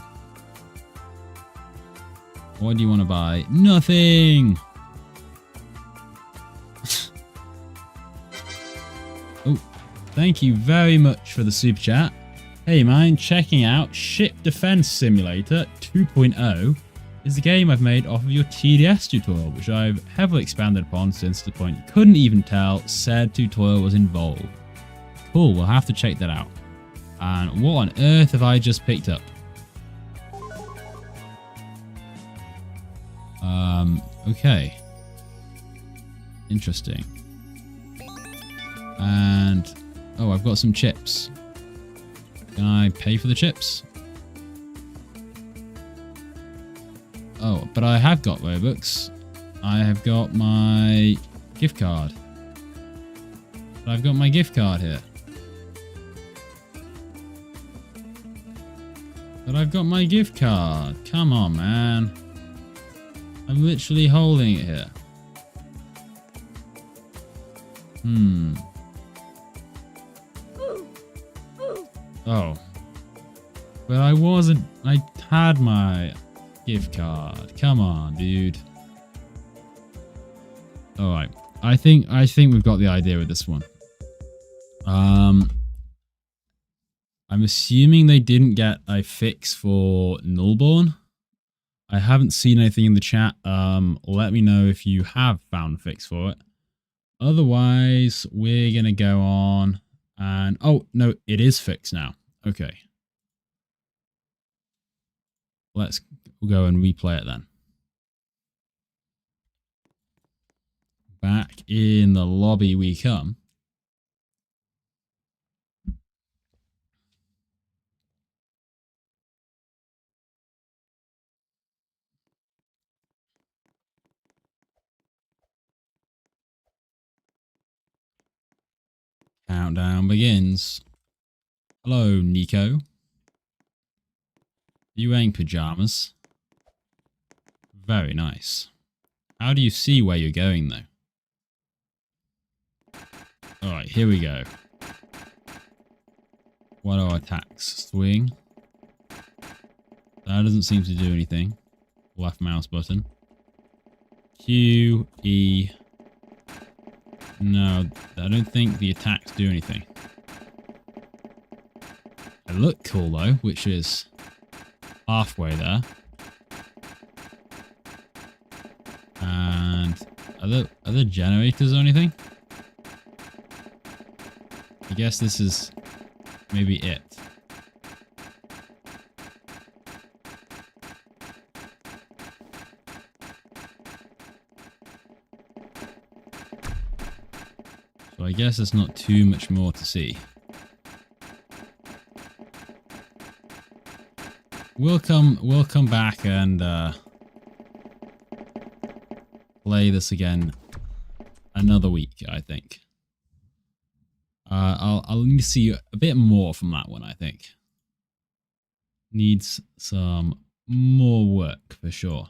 What do you want to buy? Nothing! Oh, thank you very much for the super chat. Hey man, checking out Ship Defense Simulator 2.0 is the game I've made off of your TDS tutorial, which I've heavily expanded upon since the point you couldn't even tell said tutorial was involved. Cool, we'll have to check that out. And what on earth have I just picked up? Okay. Interesting. And, oh, I've got some chips. Can I pay for the chips? Oh, but I have got Robux. I have got my gift card. But I've got my gift card here. But I've got my gift card. Come on, man. I'm literally holding it here. Oh. But I wasn't... I had my gift card. Come on, dude. Alright. I think we've got the idea with this one. I'm assuming they didn't get a fix for Nullborn. I haven't seen anything in the chat. Let me know if you have found a fix for it. Otherwise, we're going to go on and... Oh, no, it is fixed now. Okay. Let's go and replay it then. Back in the lobby we come. Countdown begins. Hello, Nico. You wearing pajamas? Very nice. How do you see where you're going, though? Alright, here we go. What are our attacks? Swing. That doesn't seem to do anything. Left mouse button. Q, E. No, I don't think the attacks do anything. They look cool though, which is halfway there. And are there generators or anything? I guess this is maybe it. So I guess there's not too much more to see. We'll come back and play this again another week, I think. I'll need to see a bit more from that one, I think. Needs some more work for sure.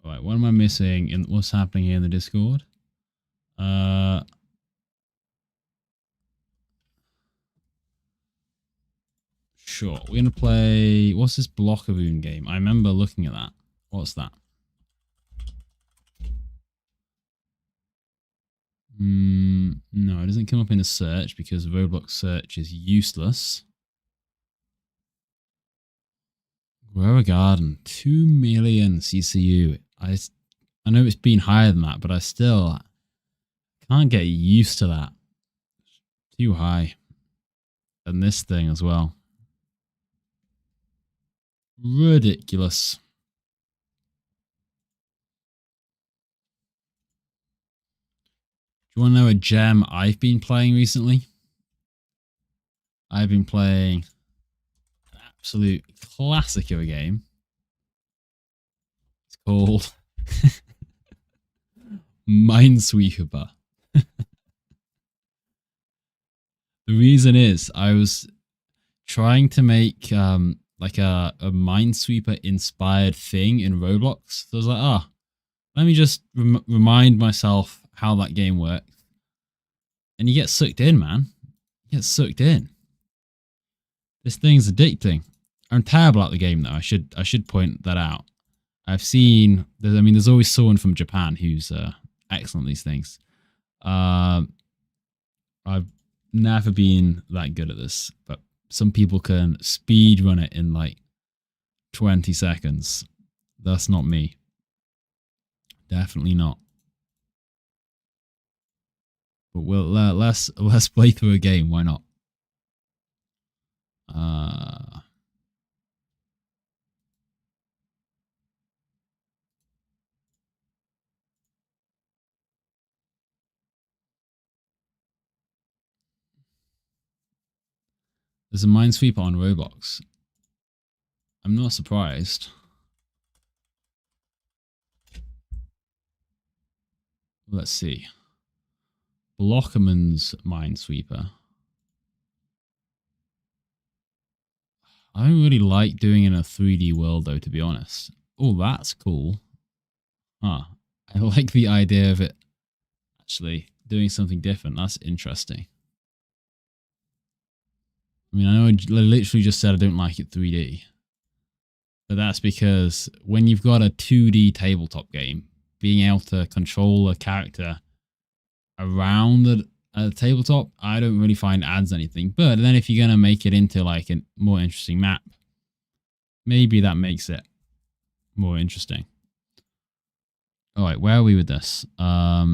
Alright, what am I missing in what's happening here in the Discord? Sure. We're gonna play, what's this Blockarune game? I remember looking at that. What's that? No, it doesn't come up in a search because Roblox search is useless. Grow a garden, 2 million CCU. I know it's been higher than that, but I still can't get used to that. Too high. And this thing as well. Ridiculous. Do you want to know a gem I've been playing recently? I've been playing an absolute classic of a game. It's called Minesweeper. The reason is I was trying to make like a Minesweeper inspired thing in Roblox. So I was like, let me just remind myself how that game works. And you get sucked in, man. You get sucked in. This thing's addicting. I'm terrible at the game though. I should point that out. I've seen, there's always someone from Japan who's excellent at these things. I've never been that good at this, but some people can speed run it in like 20 seconds. That's not me. Definitely not. But let's play through a game. Why not? There's a Minesweeper on Roblox. I'm not surprised. Let's see. Blockarune's Minesweeper. I don't really like doing in a 3D world though, to be honest. Oh, that's cool. Huh. I like the idea of it actually doing something different. That's interesting. I mean, I know I literally just said I don't like it 3D. But that's because when you've got a 2D tabletop game, being able to control a character around a tabletop, I don't really find adds anything. But then if you're going to make it into like a more interesting map, maybe that makes it more interesting. All right, where are we with this? I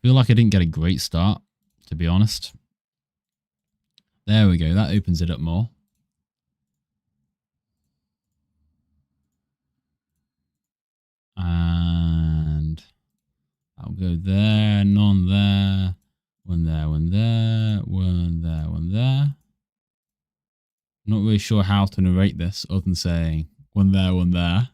feel like I didn't get a great start, to be honest. There we go. That opens it up more. And I'll go there, none there, one there, one there, one there, one there. Not really sure how to narrate this other than saying one there, one there.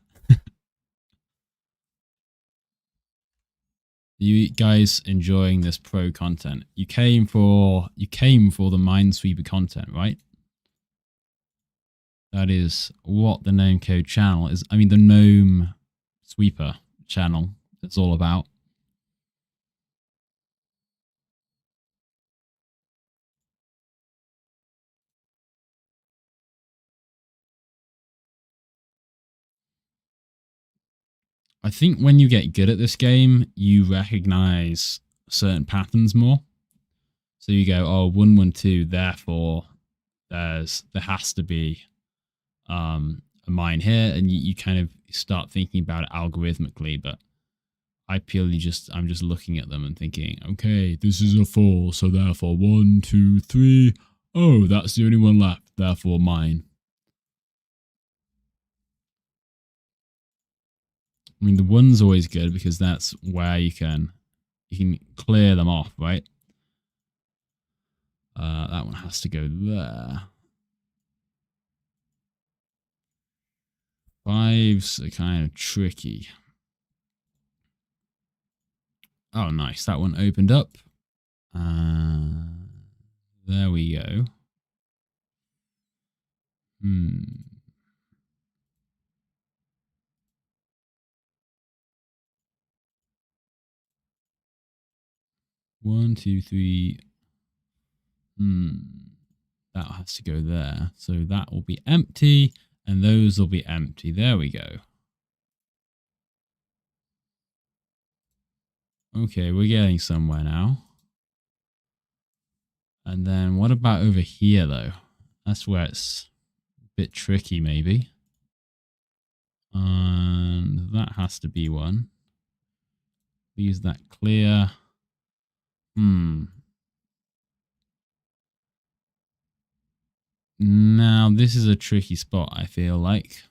You guys enjoying this pro content? You came for the Minesweeper content, right? That is what the Gnome Code channel is. I mean, the Gnome Sweeper channel is all about. I think when you get good at this game, you recognize certain patterns more. So you go, oh, 112, therefore there has to be a mine here, and you kind of start thinking about it algorithmically. But I'm just looking at them and thinking, okay, this is a 4, so therefore 1, 2, 3. Oh, that's the only one left, therefore mine. I mean, the 1's always good because that's where you can clear them off, right? That one has to go there. 5's are kind of tricky. Oh, nice. That one opened up. There we go. 1, 2, 3. That has to go there. So that will be empty, and those will be empty. There we go. Okay, we're getting somewhere now. And then what about over here, though? That's where it's a bit tricky, maybe. And that has to be one. Leaves that clear. Now, this is a tricky spot, I feel like.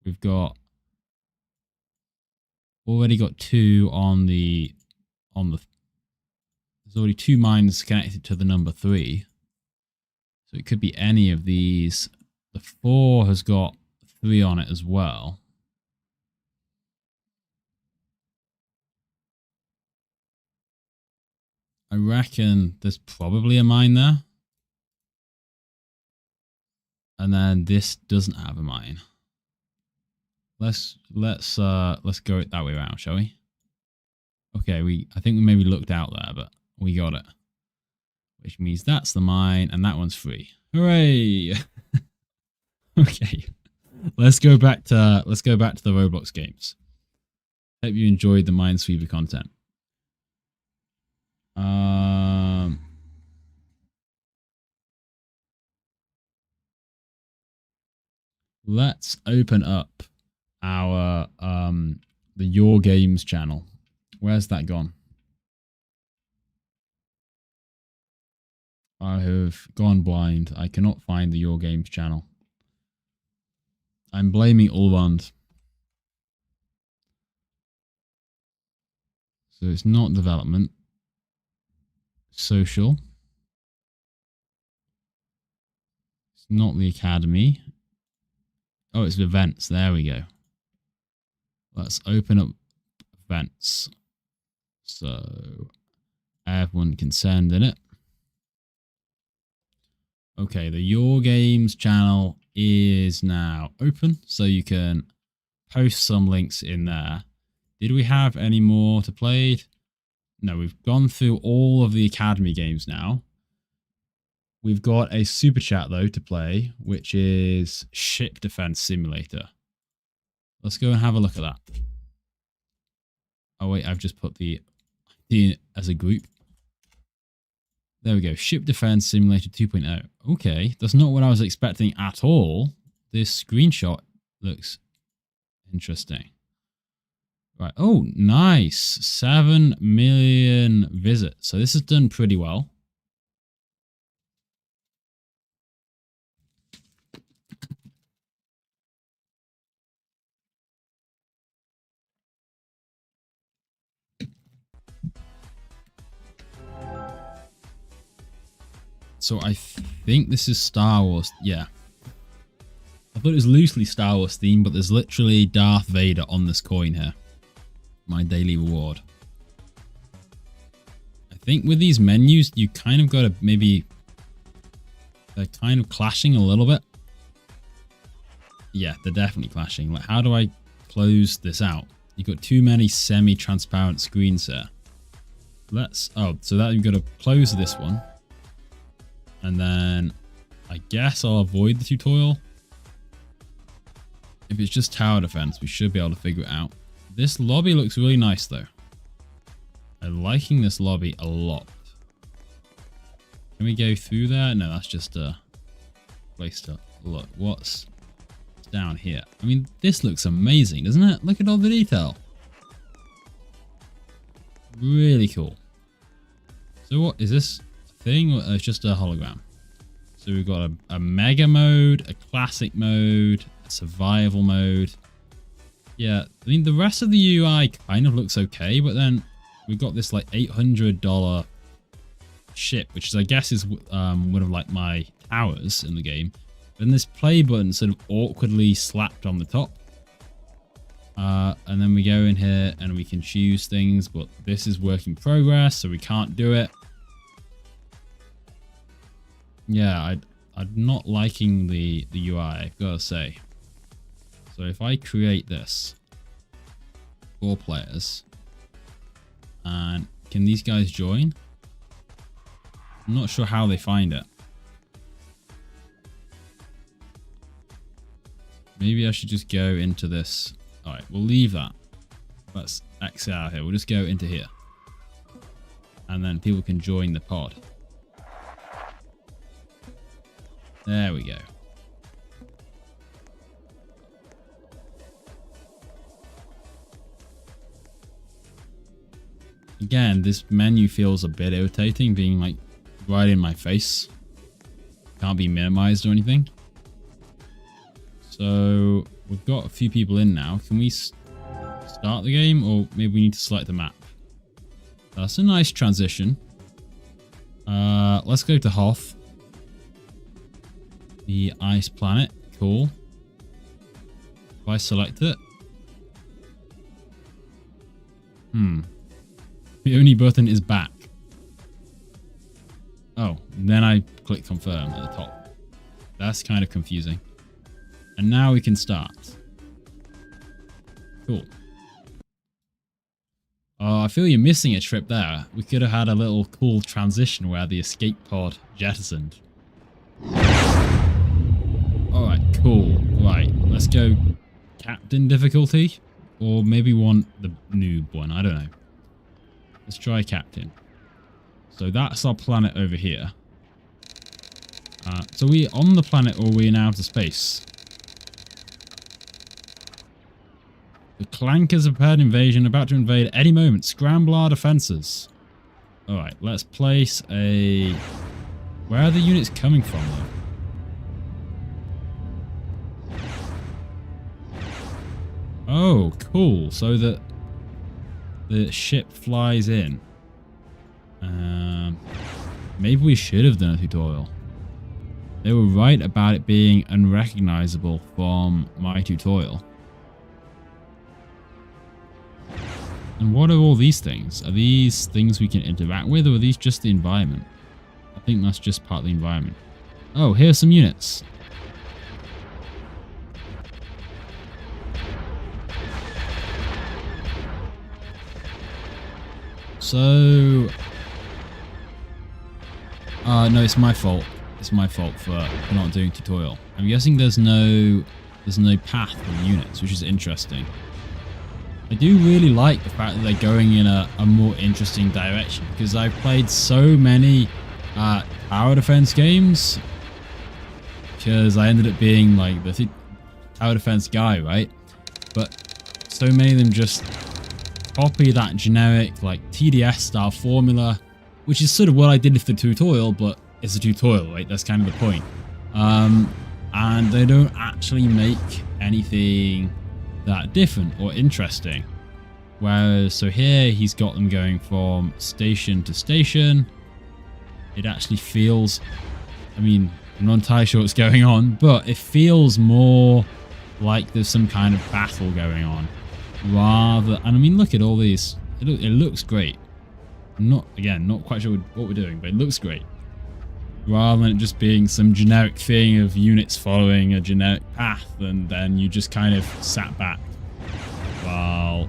We've already got 2 on the there's already 2 mines connected to the number 3. So it could be any of these. The 4 has got 3 on it as well. I reckon there's probably a mine there. And then this doesn't have a mine. Let's go it that way around, shall we? Okay, I think we maybe looked out there, but we got it. Which means that's the mine, and that one's free. Hooray! Okay, let's go back to the Roblox games. Hope you enjoyed the Minesweeper content. Let's open up our the Your Games channel. Where's that gone? I have gone blind. I cannot find the Your Games channel. I'm blaming Ulrond. So it's not development. Social. It's not the academy. Oh, it's events. There we go. Let's open up events. So everyone can send in it. Okay, the Your Games channel is now open, so you can post some links in there. Did we have any more to play? No, we've gone through all of the Academy games now. We've got a super chat though to play, which is Ship Defense Simulator. Let's go and have a look at that. Oh wait, I've just put the as a group. There we go. Ship Defense Simulator 2.0. Okay, that's not what I was expecting at all. This screenshot looks interesting. Right. Oh, nice. 7 million visits. So this has done pretty well. So I think this is Star Wars. Yeah. I thought it was loosely Star Wars themed, but there's literally Darth Vader on this coin here. My daily reward. I think with these menus, you kind of got to maybe... They're kind of clashing a little bit. Yeah, they're definitely clashing. Like, how do I close this out? You've got too many semi-transparent screens here. Let's... Oh, so that you've got to close this one. And then I guess I'll avoid the tutorial. If it's just tower defense, we should be able to figure it out. This lobby looks really nice though. I'm liking this lobby a lot. Can we go through there? No, that's just a place to look. What's down here? I mean, this looks amazing, doesn't it? Look at all the detail. Really cool. So what is this thing? Or it's just a hologram. So we've got a mega mode, a classic mode, a survival mode. Yeah, I mean, the rest of the UI kind of looks okay, but then we've got this like $800 ship, which is, I guess, is one of like my towers in the game. And this play button sort of awkwardly slapped on the top. And then we go in here and we can choose things, but this is work in progress, so we can't do it. Yeah, I'm not liking the UI, I've got to say. So if I create this, 4 players, and can these guys join? I'm not sure how they find it. Maybe I should just go into this. All right, we'll leave that. Let's exit out here. We'll just go into here. And then people can join the pod. There we go. Again, this menu feels a bit irritating, being like right in my face. Can't be minimized or anything. So we've got a few people in now. Can we start the game, or maybe we need to select the map? That's a nice transition. Let's go to Hoth. The ice planet. Cool. If I select it. The only button is back. Oh, then I click confirm at the top. That's kind of confusing. And now we can start. Cool. Oh, I feel you're missing a trip there. We could have had a little cool transition where the escape pod jettisoned. Alright, cool. Right, let's go captain difficulty. Or maybe want the noob one. I don't know. Let's try captain. So that's our planet over here. So we on the planet, or are we in outer space? The clankers have prepared invasion, about to invade at any moment. Scramble our defenses. Alright, let's place a... Where are the units coming from, though? Oh, cool. So that the ship flies in. Maybe we should have done a tutorial. They were right about it being unrecognizable from my tutorial. And what are all these things? Are these things we can interact with, or are these just the environment? I think that's just part of the environment. Oh, here's some units. So... no, it's my fault. It's my fault for not doing tutorial. I'm guessing there's no path for units, which is interesting. I do really like the fact that they're going in a more interesting direction, because I've played so many tower defense games, because I ended up being like the tower defense guy, right? But so many of them just copy that generic like TDS style formula, which is sort of what I did with the tutorial, but it's a tutorial, right? That's kind of the point. And they don't actually make anything that different or interesting. Whereas, so here he's got them going from station to station. It actually feels, I mean, I'm not entirely sure what's going on, but it feels more like there's some kind of battle going on. Rather, and I mean, look at all these. It looks great. I'm not quite sure what we're doing, but it looks great. Rather than it just being some generic thing of units following a generic path, and then you just kind of sat back while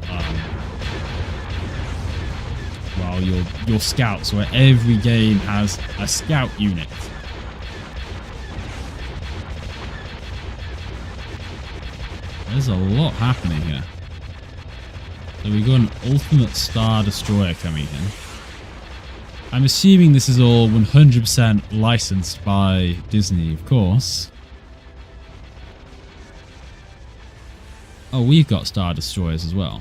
your scouts, where every game has a scout unit. There's a lot happening here. So we've got an ultimate Star Destroyer coming in. I'm assuming this is all 100% licensed by Disney, of course. Oh, we've got Star Destroyers as well.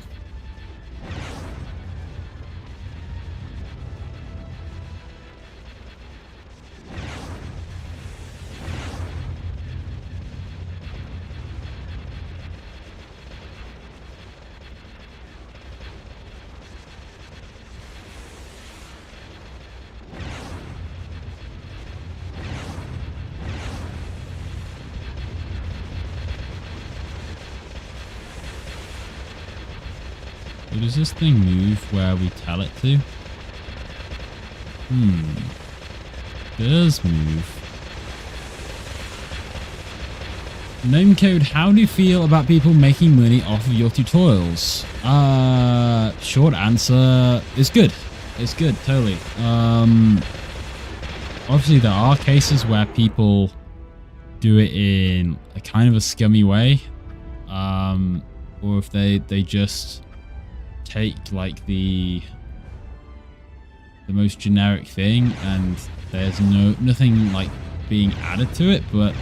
So does this thing move where we tell it to? It does move. Gnome Code, how do you feel about people making money off of your tutorials? Short answer is good. It's good, totally. Obviously there are cases where people do it in a kind of a scummy way. Or if they just take like the most generic thing and there's nothing like being added to it. But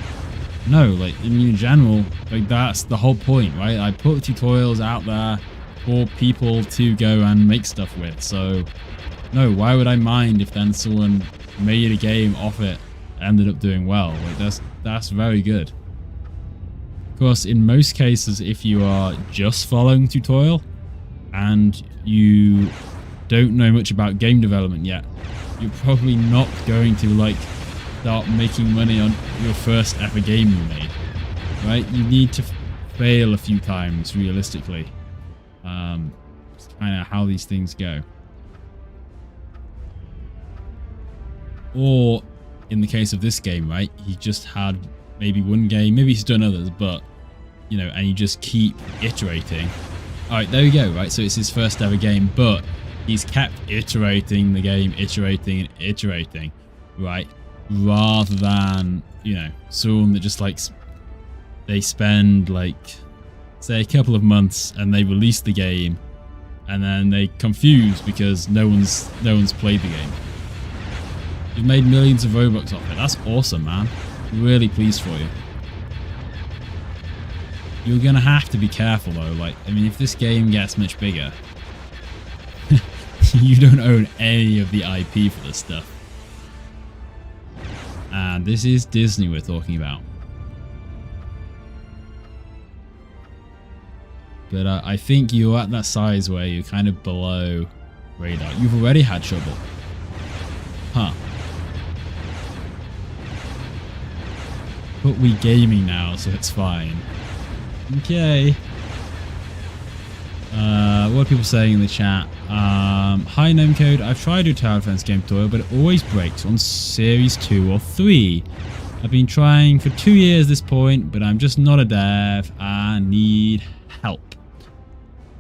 no, like in general, like that's the whole point, right? I put tutorials out there for people to go and make stuff with. So no, why would I mind if then someone made a game off it, ended up doing well? Like that's very good. Of course, in most cases, if you are just following tutorial and you don't know much about game development yet, you're probably not going to like start making money on your first ever game you made, right? You need to fail a few times realistically. It's kind of how these things go. Or in the case of this game, right, he just had maybe one game, maybe he's done others, but you know, and you just keep iterating. All right, there we go, right? So it's his first ever game, but he's kept iterating the game, iterating and iterating, right? Rather than, you know, someone that just like, they spend like, say a couple of months and they release the game and then they confuse because no one's played the game. You've made millions of Robux off it. That's awesome, man. Really pleased for you. You're gonna have to be careful though. Like, I mean, if this game gets much bigger, you don't own any of the IP for this stuff. And this is Disney we're talking about. But I think you're at that size where you're kind of below radar. You've already had trouble. Huh. But we gaming now, so it's fine. Okay. What are people saying in the chat? Hi Gnome Code, I've tried to do Tower Defense game tutorial, but it always breaks on Series 2 or 3. I've been trying for 2 years at this point, but I'm just not a dev. I need help.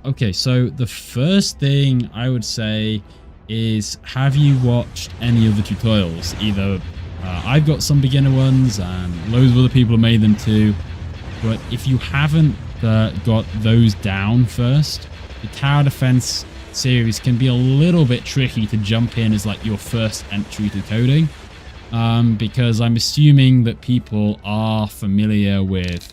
Okay, so the first thing I would say is, have you watched any of the tutorials? Either I've got some beginner ones and loads of other people have made them too. But if you haven't got those down first, the tower defense series can be a little bit tricky to jump in as like your first entry to coding. Because I'm assuming that people are familiar with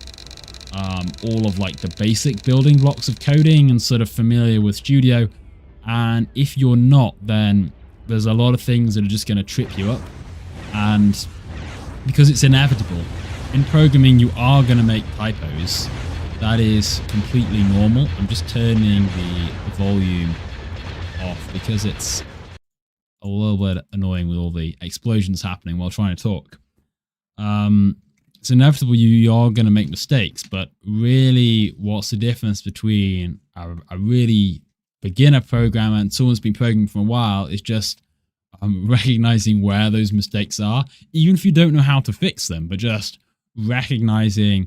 all of like the basic building blocks of coding and sort of familiar with Studio. And if you're not, then there's a lot of things that are just going to trip you up. And because it's inevitable, in programming you are going to make typos. That is completely normal. I'm just turning the volume off because it's a little bit annoying with all the explosions happening while trying to talk. It's inevitable you are going to make mistakes, but really what's the difference between a really beginner programmer and someone who's been programming for a while is just recognizing where those mistakes are, even if you don't know how to fix them, but just recognizing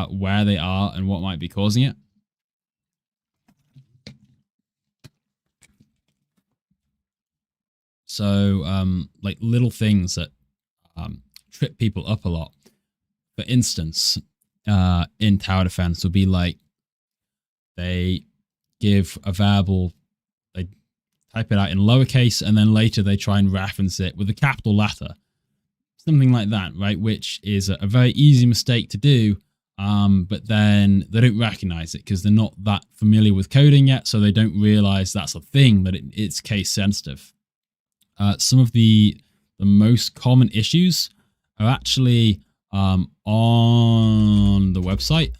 where they are and what might be causing it. So like little things that trip people up a lot. For instance, in tower defense would be like they give a variable, they type it out in lowercase, and then later they try and reference it with a capital letter. Something like that, right? Which is a very easy mistake to do, but then they don't recognize it because they're not that familiar with coding yet, so they don't realize that's a thing, that it's case sensitive. Some of the most common issues are actually on the website.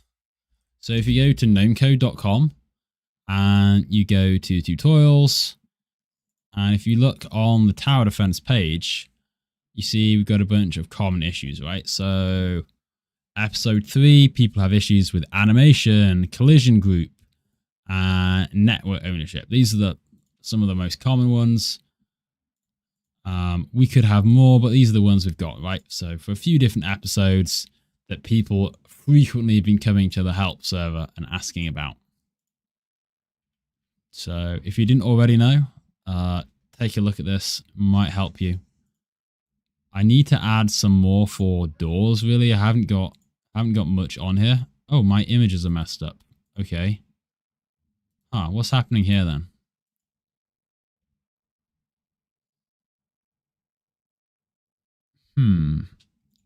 So if you go to gnomecode.com and you go to tutorials, and if you look on the tower defense page, you see we've got a bunch of common issues, right? So episode 3, people have issues with animation, collision group, and network ownership. These are some of the most common ones. We could have more, but these are the ones we've got, right? So for a few different episodes that people frequently have been coming to the help server and asking about. So if you didn't already know, take a look at this, might help you. I need to add some more for doors, really. I haven't got much on here. Oh, my images are messed up. Okay. What's happening here then?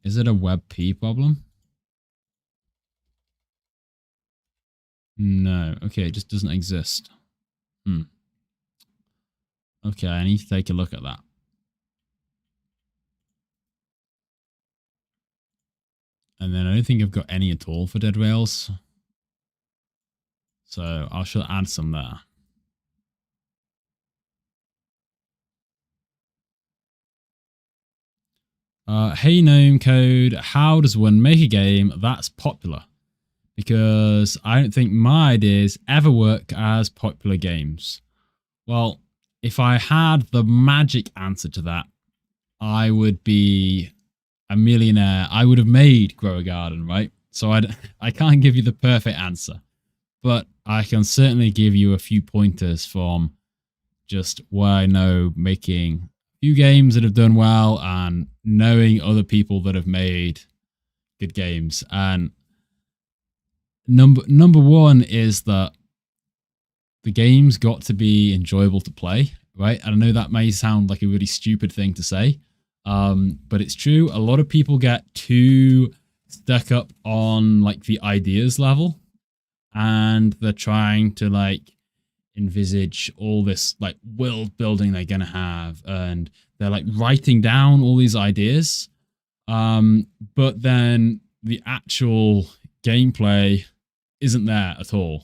Is it a WebP problem? No. Okay, it just doesn't exist. Okay, I need to take a look at that. And then I don't think I've got any at all for dead rails. So I shall add some there. Hey Gnome Code, how does one make a game that's popular? Because I don't think my ideas ever work as popular games. Well, if I had the magic answer to that, I would be a millionaire. I would have made Grow a Garden, right? So I can't give you the perfect answer, but I can certainly give you a few pointers from just what I know making few games that have done well and knowing other people that have made good games. And number one is that the game's got to be enjoyable to play, right? And I know that may sound like a really stupid thing to say, but it's true. A lot of people get too stuck up on like the ideas level, and they're trying to like envisage all this like world building they're gonna have, and they're like writing down all these ideas, but then the actual gameplay isn't there at all,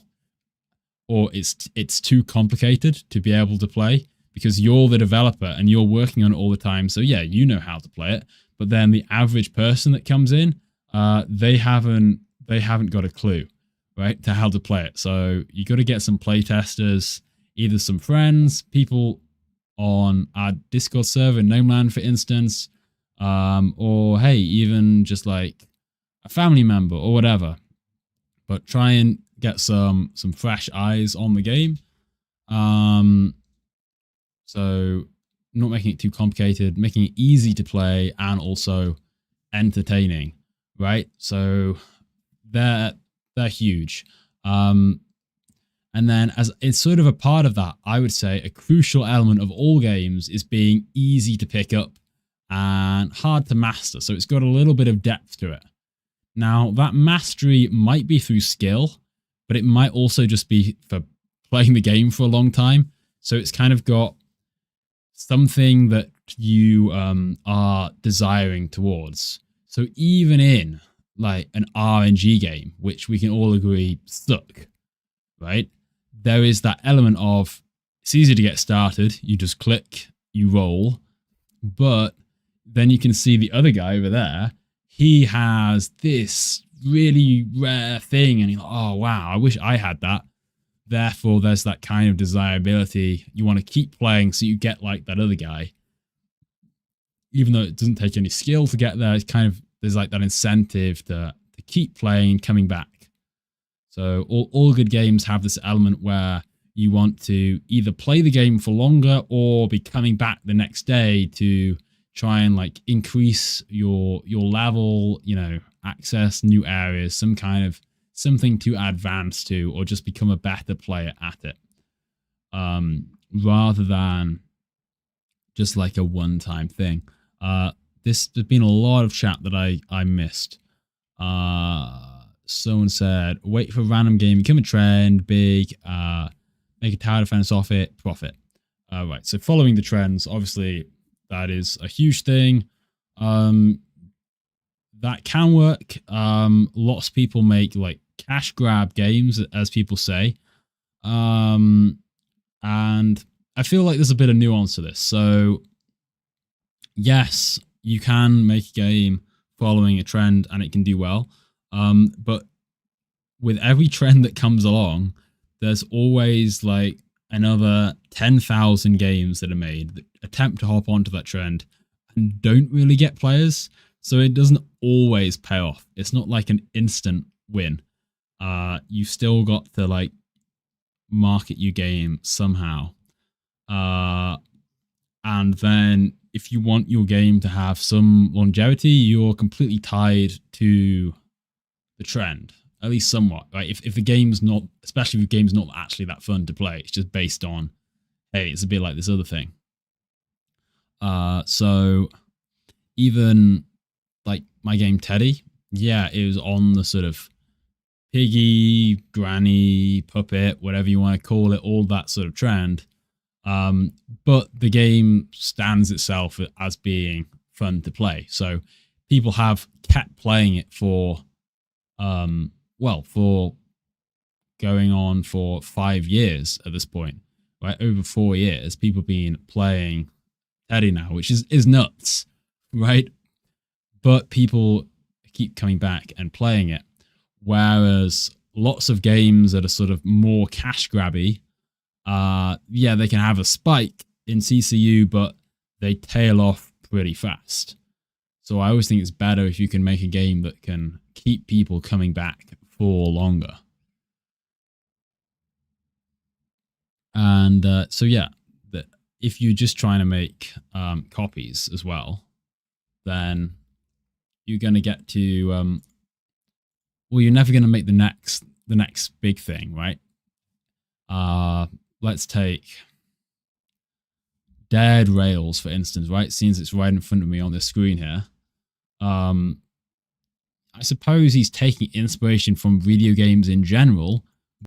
or it's too complicated to be able to play because you're the developer and you're working on it all the time. So yeah, you know how to play it, but then the average person that comes in, they haven't got a clue, right, to how to play it. So you got to get some play testers, either some friends, people on our Discord server, Gnomeland, for instance, or hey, even just like a family member or whatever. But try and get some fresh eyes on the game. So not making it too complicated, making it easy to play and also entertaining, right? So they're huge. And then as it's sort of a part of that, I would say a crucial element of all games is being easy to pick up and hard to master. So it's got a little bit of depth to it. Now, that mastery might be through skill, but it might also just be for playing the game for a long time. So it's kind of got something that you are desiring towards. So even in like an RNG game, which we can all agree suck, right? There is that element of it's easy to get started. You just click, you roll. But then you can see the other guy over there. He has this really rare thing. And you're like, oh, wow, I wish I had that. Therefore, there's that kind of desirability. You want to keep playing so you get like that other guy. Even though it doesn't take any skill to get there, it's kind of, there's like that incentive to keep playing and coming back. So all good games have this element where you want to either play the game for longer or be coming back the next day to try and like increase your level, you know, access new areas, some kind of something to advance to, or just become a better player at it. Rather than just like a one-time thing. There's been a lot of chat that I missed. Someone said, wait for a random game, become a trend, big, make a tower defense off it, profit. Right, so following the trends, obviously, that is a huge thing. That can work. Lots of people make like cash grab games, as people say. And I feel like there's a bit of nuance to this. So, yes, you can make a game following a trend and it can do well. But with every trend that comes along, there's always like another 10,000 games that are made that attempt to hop onto that trend and don't really get players. So it doesn't always pay off. It's not like an instant win. You've still got to like market your game somehow. And then if you want your game to have some longevity, you're completely tied to the trend, at least somewhat, right? If the game's not, especially if the game's not actually that fun to play, it's just based on, hey, it's a bit like this other thing. So even like my game Teddy, yeah, it was on the sort of piggy, granny, puppet, whatever you want to call it, all that sort of trend. But the game stands itself as being fun to play. So people have kept playing it for, for going on for 5 years at this point, right? Over 4 years, people been playing Teddy now, which is nuts, right? But people keep coming back and playing it. Whereas lots of games that are sort of more cash grabby, they can have a spike in CCU, but they tail off pretty fast. So I always think it's better if you can make a game that can keep people coming back for longer. And if you're just trying to make copies as well, then you're going to get to you're never going to make the next big thing, right? Let's take Dead Rails, for instance, right? Since it's right in front of me on the screen here. I suppose he's taking inspiration from video games in general,